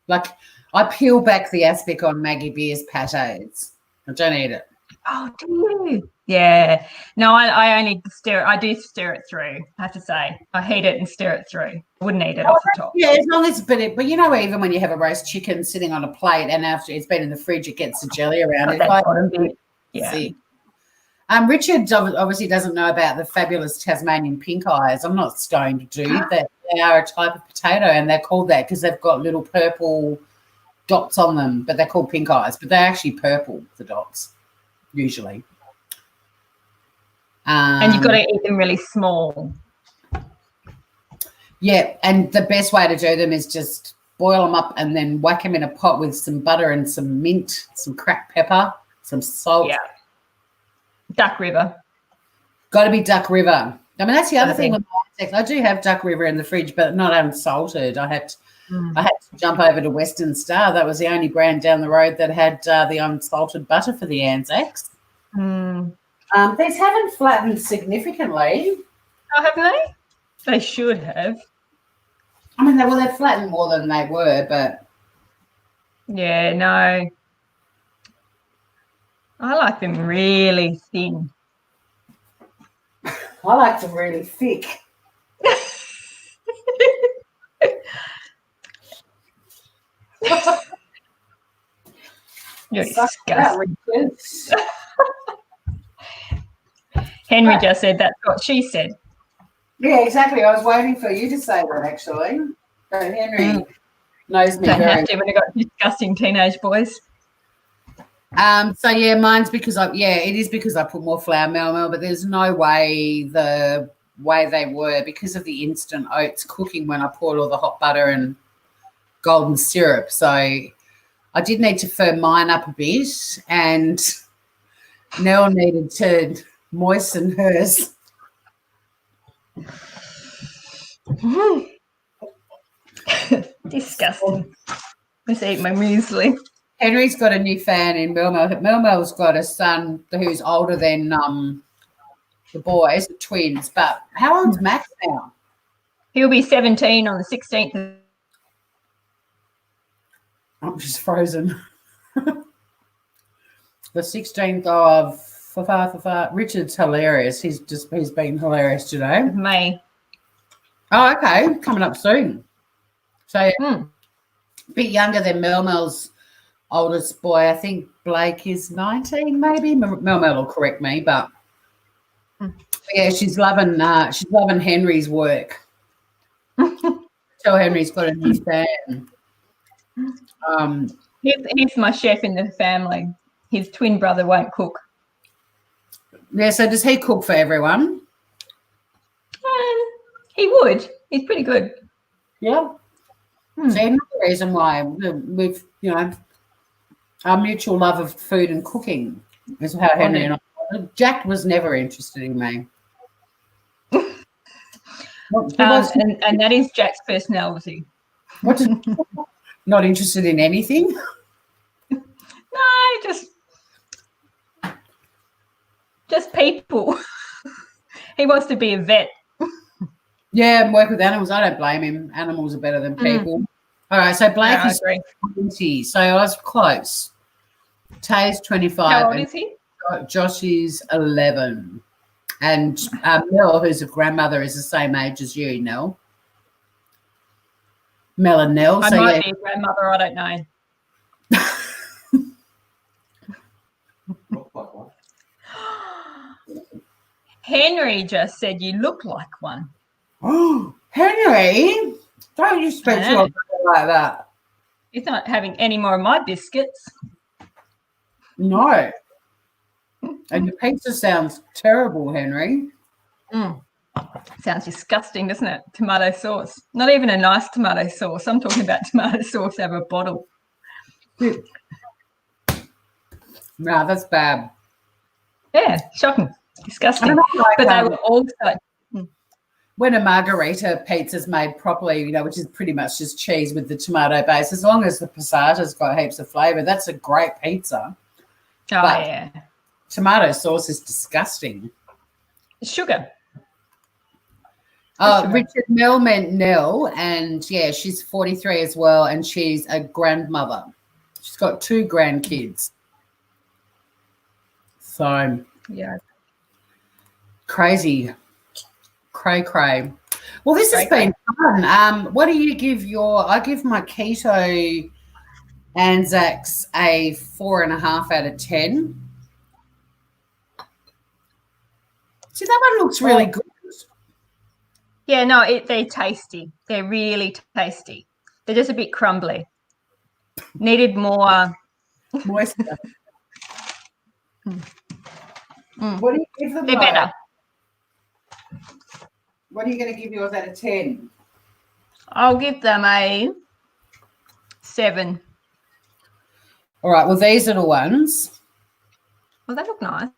Like I peel back the aspic on Maggie Beer's pâtés. I don't eat it. Oh, do you? Yeah. No, I only stir it. I do stir it through, I have to say. I heat it and stir it through. I wouldn't eat it off the top. Yeah, as long as but you know, even when you have a roast chicken sitting on a plate and after it's been in the fridge, it gets the jelly around it. Yeah. Richard obviously doesn't know about the fabulous Tasmanian pink eyes. I'm not stoned to do that. They are a type of potato, and they're called that because they've got little purple dots on them, but they're called pink eyes. But they're actually purple, the dots, usually. And you've got to eat them really small. Yeah, and the best way to do them is just boil them up and then whack them in a pot with some butter and some mint, some cracked pepper, some salt. Yeah. Duck River. Got to be Duck River. I mean, that's the other thing with my Anzacs. I do have Duck River in the fridge, but not unsalted. I had to jump over to Western Star. That was the only brand down the road that had the unsalted butter for the Anzacs. These haven't flattened significantly. Oh, have they? They should have. I mean, they've flattened more than they were, but... Yeah, no. I like them really thin. I like them really thick. You're disgusting. Henry just said that's what she said. Yeah, exactly. I was waiting for you to say that, actually. So Henry knows me Don't very have to when I've got disgusting teenage boys. So yeah, mine's because it is because I put more flour meal, but there's no way the way they were because of the instant oats cooking when I poured all the hot butter and golden syrup. So I did need to firm mine up a bit, and Nell needed to moisten hers. Disgusting. Let's eat my muesli. Henry's got a new fan in Melmo. Melmo's got a son who's older than the boys, the twins. But how old's Max now? He'll be 17 on the 16th. I'm just frozen. The 16th of Richard's hilarious. He's been hilarious today. May. Oh, okay. Coming up soon. So a bit younger than Mel's oldest boy. I think Blake is 19, maybe. Mel will correct me, but yeah, she's loving Henry's work. Tell Henry's got a new fan. He's my chef in the family. His twin brother won't cook. Yeah, so does he cook for everyone? He would. He's pretty good. Yeah. See, another reason why we've, our mutual love of food and cooking is how Henry and I. Jack was never interested in me. And that is Jack's personality. Not interested in anything? No, just people. He wants to be a vet. Yeah, and work with animals. I don't blame him. Animals are better than people. All right, so Blake is 20, so I was close. Tay's 25. How old is he? Josh is 11. And Mel, who's a grandmother, is the same age as you, Nell. Mel and Nell. I might be a grandmother, I don't know. Henry just said you look like one. Oh, Henry, don't you speak to your brother like that. He's not having any more of my biscuits. No. And your pizza sounds terrible, Henry. Sounds disgusting, doesn't it? Tomato sauce. Not even a nice tomato sauce. I'm talking about tomato sauce out of a bottle. No, that's bad. Yeah, shocking. Disgusting. But they were also... When a margarita pizza's made properly, which is pretty much just cheese with the tomato base, as long as the passata's got heaps of flavour, that's a great pizza. Oh, but yeah. Tomato sauce is disgusting. Sugar. Richard Mel meant Nell, and, yeah, she's 43 as well, and she's a grandmother. She's got 2 grandkids. So, yeah. Crazy. Cray. Well, this has been fun. What do you give I give my keto Anzacs a 4.5 out of 10. See, that one looks really good. Yeah, no, they're tasty. They're really tasty. They're just a bit crumbly. Needed more moisture. What do you give them? They're better. What are you going to give yours out of 10? I'll give them a 7. All right. Well, these are the ones, Well, they look nice.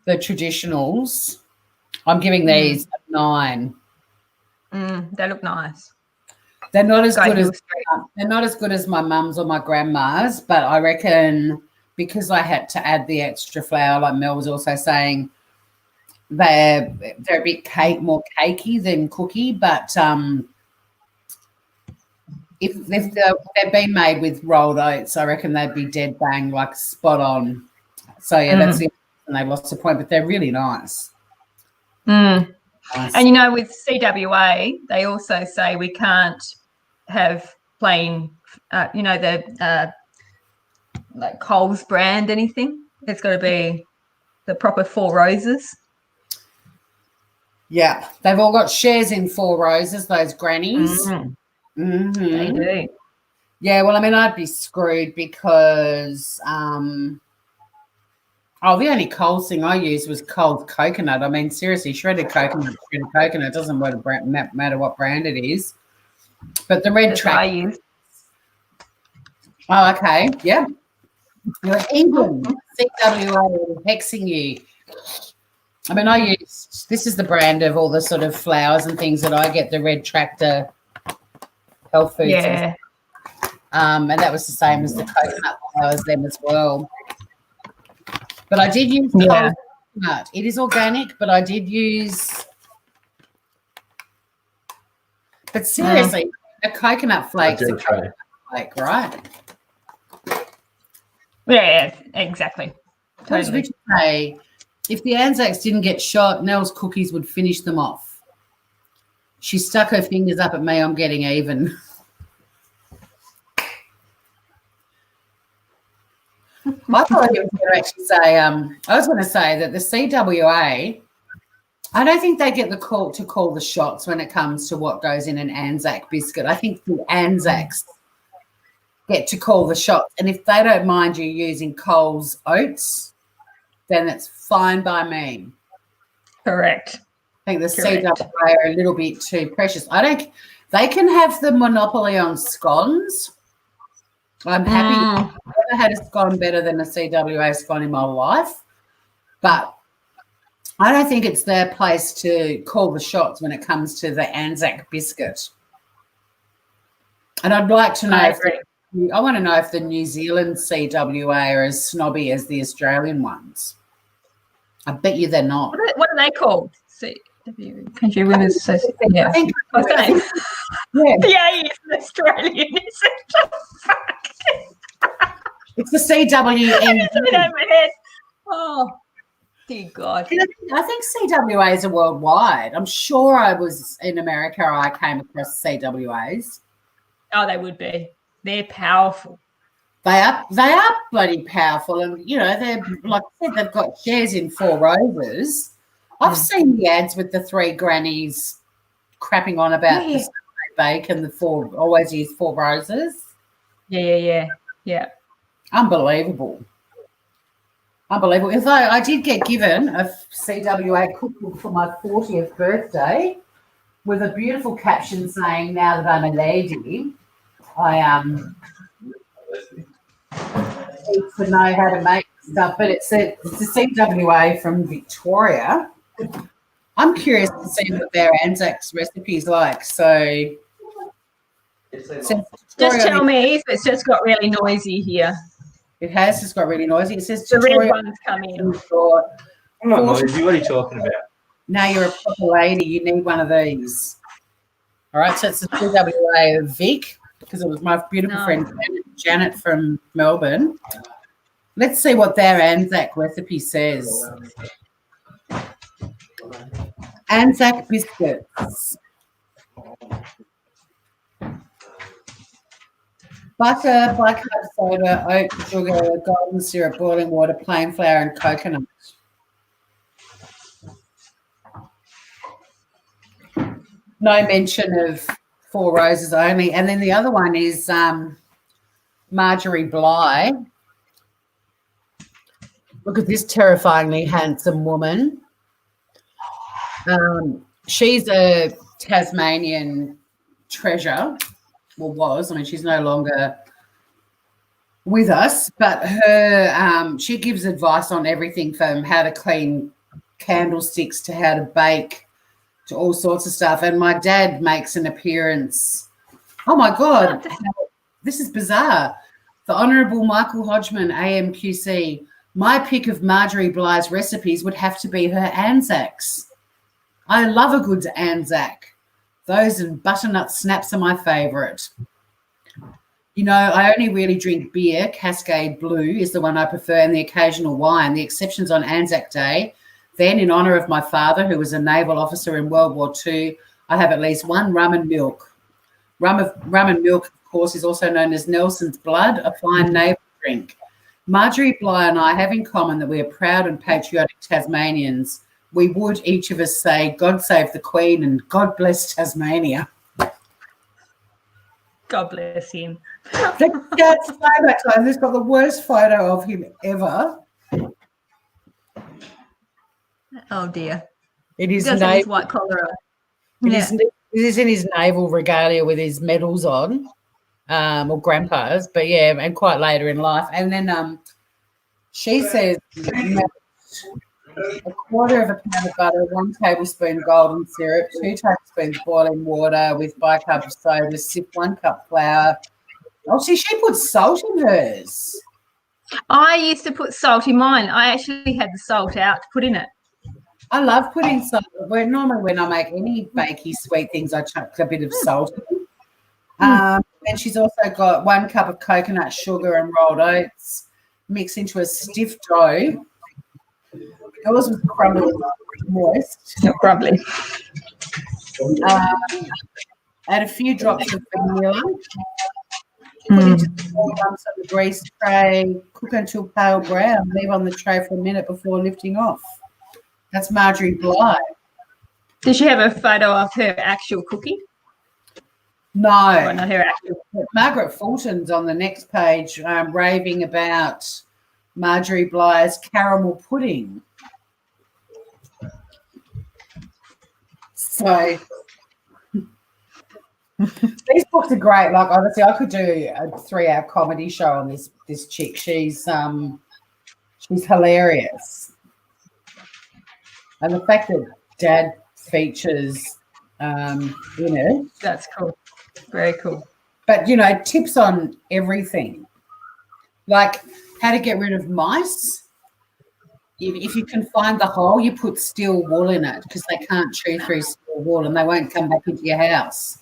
the traditionals. I'm giving these a 9. They look nice. They're not as Goat good as Hill Street. they're not as good as my mum's or my grandma's, but I reckon because I had to add the extra flour, like Mel was also saying, they're a bit more cakey than cookie, but if they've been made with rolled oats, I reckon they'd be dead bang, like spot on. So yeah, that's the reason they lost the point, but they're really nice. Nice. And you know, with CWA, they also say we can't have plain, the like Coles brand anything. It's got to be the proper 4 Roses. Yeah, they've all got shares in 4 Roses, those grannies. They do. Yeah, well, I mean, I'd be screwed because the only Coles thing I used was cold coconut. I mean, seriously, shredded coconut. It doesn't matter what brand it is. But the red That's what I track. use. Oh, okay. Yeah. You're even. CWA hexing you. I mean, this is the brand of all the sort of flowers and things that I get, the Red Tractor health foods. Yeah. And that was the same as the coconut flowers them as well. But I did use coconut. It is organic, but I did use. But seriously, a coconut flake is a coconut flake, right? Yeah, exactly. What does Totally. Richard say? If the Anzacs didn't get shot, Nell's cookies would finish them off. She stuck her fingers up at me. I'm getting even. I thought he was going to actually say, I was going to say that the CWA, I don't think they get the call to call the shots when it comes to what goes in an Anzac biscuit. I think the Anzacs get to call the shots. And if they don't mind you using Coles oats, then it's fine by me. Correct. I think the CWA are a little bit too precious. They can have the monopoly on scones. I'm happy. I've never had a scone better than a CWA scone in my life. But I don't think it's their place to call the shots when it comes to the Anzac biscuit. And I'd like to know I want to know if the New Zealand CWA are as snobby as the Australian ones. I bet you they're not. What are they called? Country Women's Association. Yeah. I think, yeah, it's an Australian, is it? it's the CWN. Oh, dear God. I think CWAs are worldwide. I'm sure I was in America. I came across CWAs. Oh, they would be. They're powerful. They are bloody powerful, and they're like I said, they've got shares in 4 Roses. I've seen the ads with the 3 grannies crapping on about the Sunday bake and always use 4 Roses. Yeah. Unbelievable. Although I did get given a CWA cookbook for my 40th birthday with a beautiful caption saying, "Now that I'm a lady, I need to know how to make stuff." But it's a CWA from Victoria. I'm curious to see what their Anzac's recipe's like. So just tell me if it's just got really noisy here. It has just got really noisy. It says the red ones come in. I'm not noisy. What are you talking about? Now you're a proper lady. You need one of these. All right. So it's the CWA of Vic, because it was my beautiful friend Janet from Melbourne. Let's see what their Anzac recipe says. Anzac biscuits. Butter, black carb soda, oat sugar, golden syrup, boiling water, plain flour, and coconut. No mention of 4 Roses only. And then the other one is Marjorie Bly. Look at this terrifyingly handsome woman. she's a Tasmanian treasure, or was. I mean, she's no longer with us, but her she gives advice on everything from how to clean candlesticks to how to bake to all sorts of stuff. And my dad makes an appearance. Oh my God, this is bizarre. The Honourable Michael Hodgman, AMQC. My pick of Marjorie Bligh's recipes would have to be her Anzacs. I love a good Anzac. Those and butternut snaps are my favourite. You know, I only really drink beer. Cascade Blue is the one I prefer, and the occasional wine. The exceptions on Anzac Day. Then, in honour of my father, who was a naval officer in World War II, I have at least one rum and milk. Rum and milk, of course, is also known as Nelson's Blood, a fine naval drink. Marjorie Bligh and I have in common that we are proud and patriotic Tasmanians. We would, each of us, say, God save the Queen and God bless Tasmania. God bless him. That's throwback time. This got the worst photo of him ever. Oh dear. It is Does have his white collar on. It is in his naval regalia with his medals on, or grandpa's, but yeah, and quite later in life. And then she says a quarter of a pound of butter, 1 tablespoon golden syrup, 2 tablespoons boiling water with bicarb of soda, sift 1 cup flour. Oh, she puts salt in hers. I used to put salt in mine. I actually had the salt out to put in it. I love putting salt. Normally when I make any bakey sweet things, I chuck a bit of salt in. And she's also got 1 cup of coconut sugar and rolled oats mixed into a stiff dough. Yours was crumbly, moist. Not crumbly. Add a few drops of vanilla. Put into the lumps on the greased tray. Cook until pale brown. Leave on the tray for a minute before lifting off. That's Marjorie Bligh. Does she have a photo of her actual cookie? No. Well, not her actual. Margaret Fulton's on the next page raving about Marjorie Bligh's caramel pudding. So these books are great. Like, honestly, I could do a 3-hour comedy show on this chick. She's hilarious. And the fact that Dad features in it. That's cool. Very cool. But, you know, tips on everything. Like how to get rid of mice. If you can find the hole, you put steel wool in it because they can't chew through steel wool and they won't come back into your house.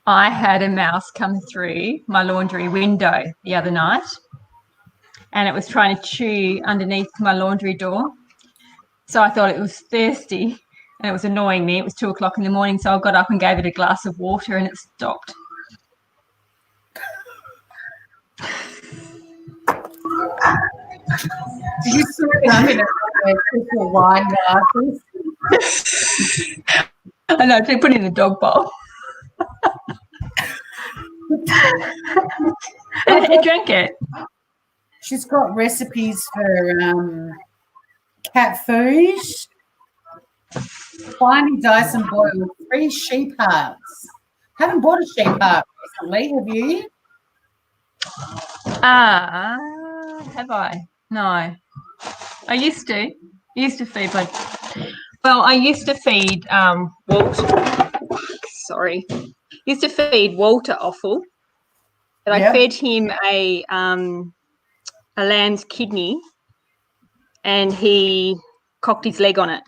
I had a mouse come through my laundry window the other night and it was trying to chew underneath my laundry door. So I thought it was thirsty and it was annoying me. It was 2 o'clock in the morning, so I got up and gave it a glass of water and it stopped. Did you sort it up in a wine glasses? I know, to put it in the dog bowl. And he drank it. She's got recipes for cat food. Finely dice and boil 3 sheep hearts. Haven't bought a sheep heart recently, have you? Have I? No. I used to. I used to feed I used to feed Walter. Sorry. Used to feed Walter offal. But I fed him a lamb's kidney and he cocked his leg on it.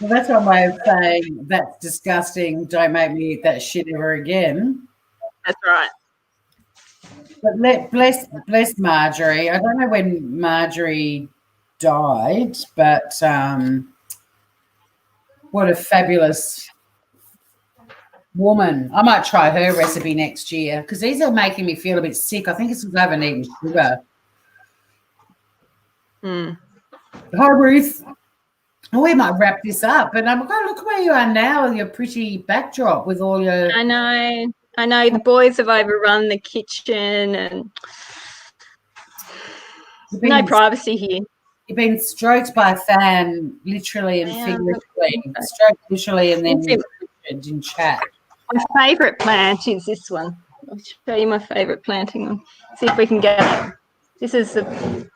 Well, that's one way of saying that's disgusting. Don't make me eat that shit ever again. That's right. But bless Marjorie. I don't know when Marjorie died, but what a fabulous woman. I might try her recipe next year because these are making me feel a bit sick. I think it's because I haven't eaten sugar. Hi, Ruth. Oh, we might wrap this up, but look where you are now with your pretty backdrop with all your... I know. The boys have overrun the kitchen and no privacy here. You've been stroked by a fan, literally and figuratively. Stroked literally and then in chat. My favourite plant is this one. I'll show you my favourite planting one. See if we can get it. This is a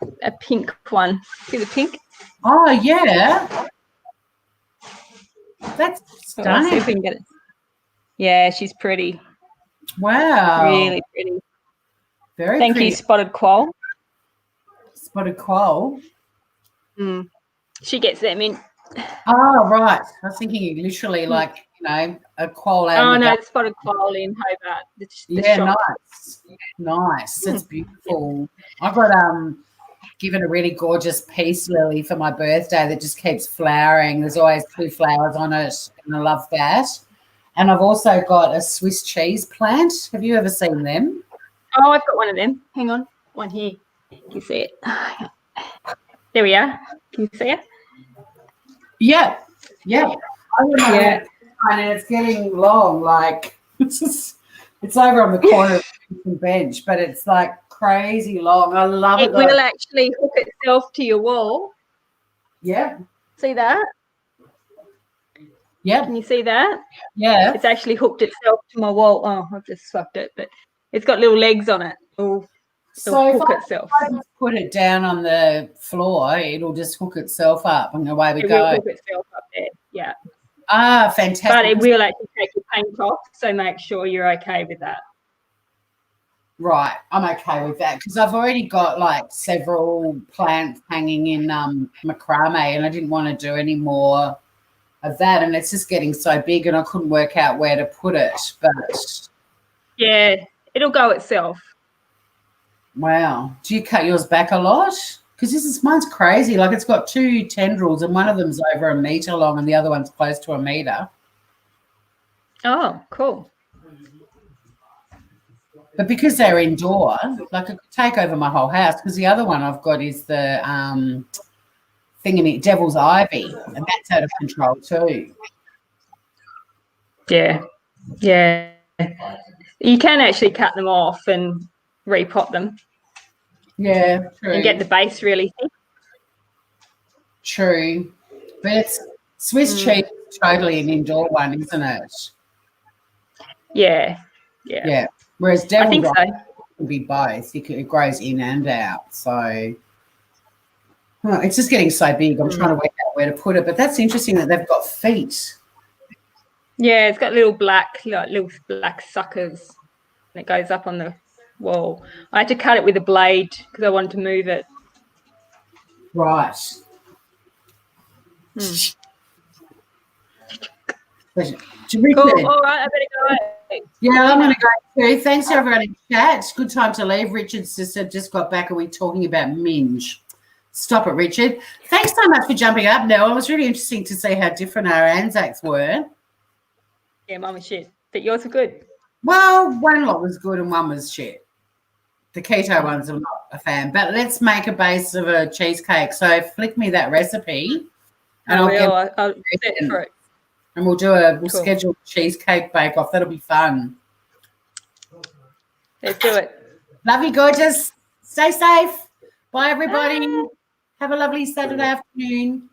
pink one. See the pink? Oh, yeah. That's I'll see stunning. if we can get it. Yeah, she's pretty. Wow. Really pretty. Very Thank pretty. you, Spotted Quoll. Spotted Quoll. She gets them in. Oh, right. I was thinking literally like, a quoll out. Oh, no, Spotted Quoll in Hobart. The Yeah, shop. nice. That's beautiful. I got given a really gorgeous peace lily for my birthday that just keeps flowering. There's always 2 flowers on it, and I love that. And I've also got a Swiss cheese plant. Have you ever seen them? Oh, I've got one of them. Hang on. One here. Can you see it? There we are. Can you see it? Yeah. And it's getting long. Like it's over on the corner of the bench, but it's like crazy long. I love it. It will actually hook itself to your wall. Yeah. See that? Yeah. Can you see that? Yeah. It's actually hooked itself to my wall. Oh, I've just swapped it, but it's got little legs on it. It'll hook itself. If I just put it down on the floor, it'll just hook itself up and away we It go. will hook itself up there. Yeah. Ah, fantastic. But it will actually take your paint off, so make sure you're okay with that. Right, I'm okay with that because I've already got like several plants hanging in macrame, and I didn't want to do any more of that, and it's just getting so big, and I couldn't work out where to put it. But yeah, it'll go itself. Wow, do you cut yours back a lot? Because mine's crazy. Like it's got 2 tendrils, and one of them's over a metre long, and the other one's close to a metre. Oh, cool. But because they're indoor, like it could take over my whole house. Because the other one I've got is the devil's ivy, and that's out of control too. Yeah. You can actually cut them off and repot them. Yeah, true. And get the base really thick. True. But it's Swiss cheese is totally an indoor one, isn't it? Yeah. Whereas I devil's think so. ivy can be both. It grows in and out. So it's just getting so big. I'm trying to work out where to put it. But that's interesting that they've got feet. Yeah, it's got little black suckers, and it goes up on the wall. I had to cut it with a blade because I wanted to move it. Right. Cool. All right, I better go. Yeah, I'm going to go too. Thanks to everyone in chat. Good time to leave. Richard's just got back and we're talking about minge. Stop it, Richard. Thanks so much for jumping up, Nell. It was really interesting to see how different our Anzacs were. Yeah, mine was shit, but yours were good. Well, one lot was good and one was shit. The keto ones I'm not a fan. But let's make a base of a cheesecake. So flick me that recipe. And I'll set for it. And we'll schedule a cheesecake bake off. That'll be fun. Let's do it. Love you, gorgeous. Stay safe. Bye, everybody. Have a lovely Saturday afternoon.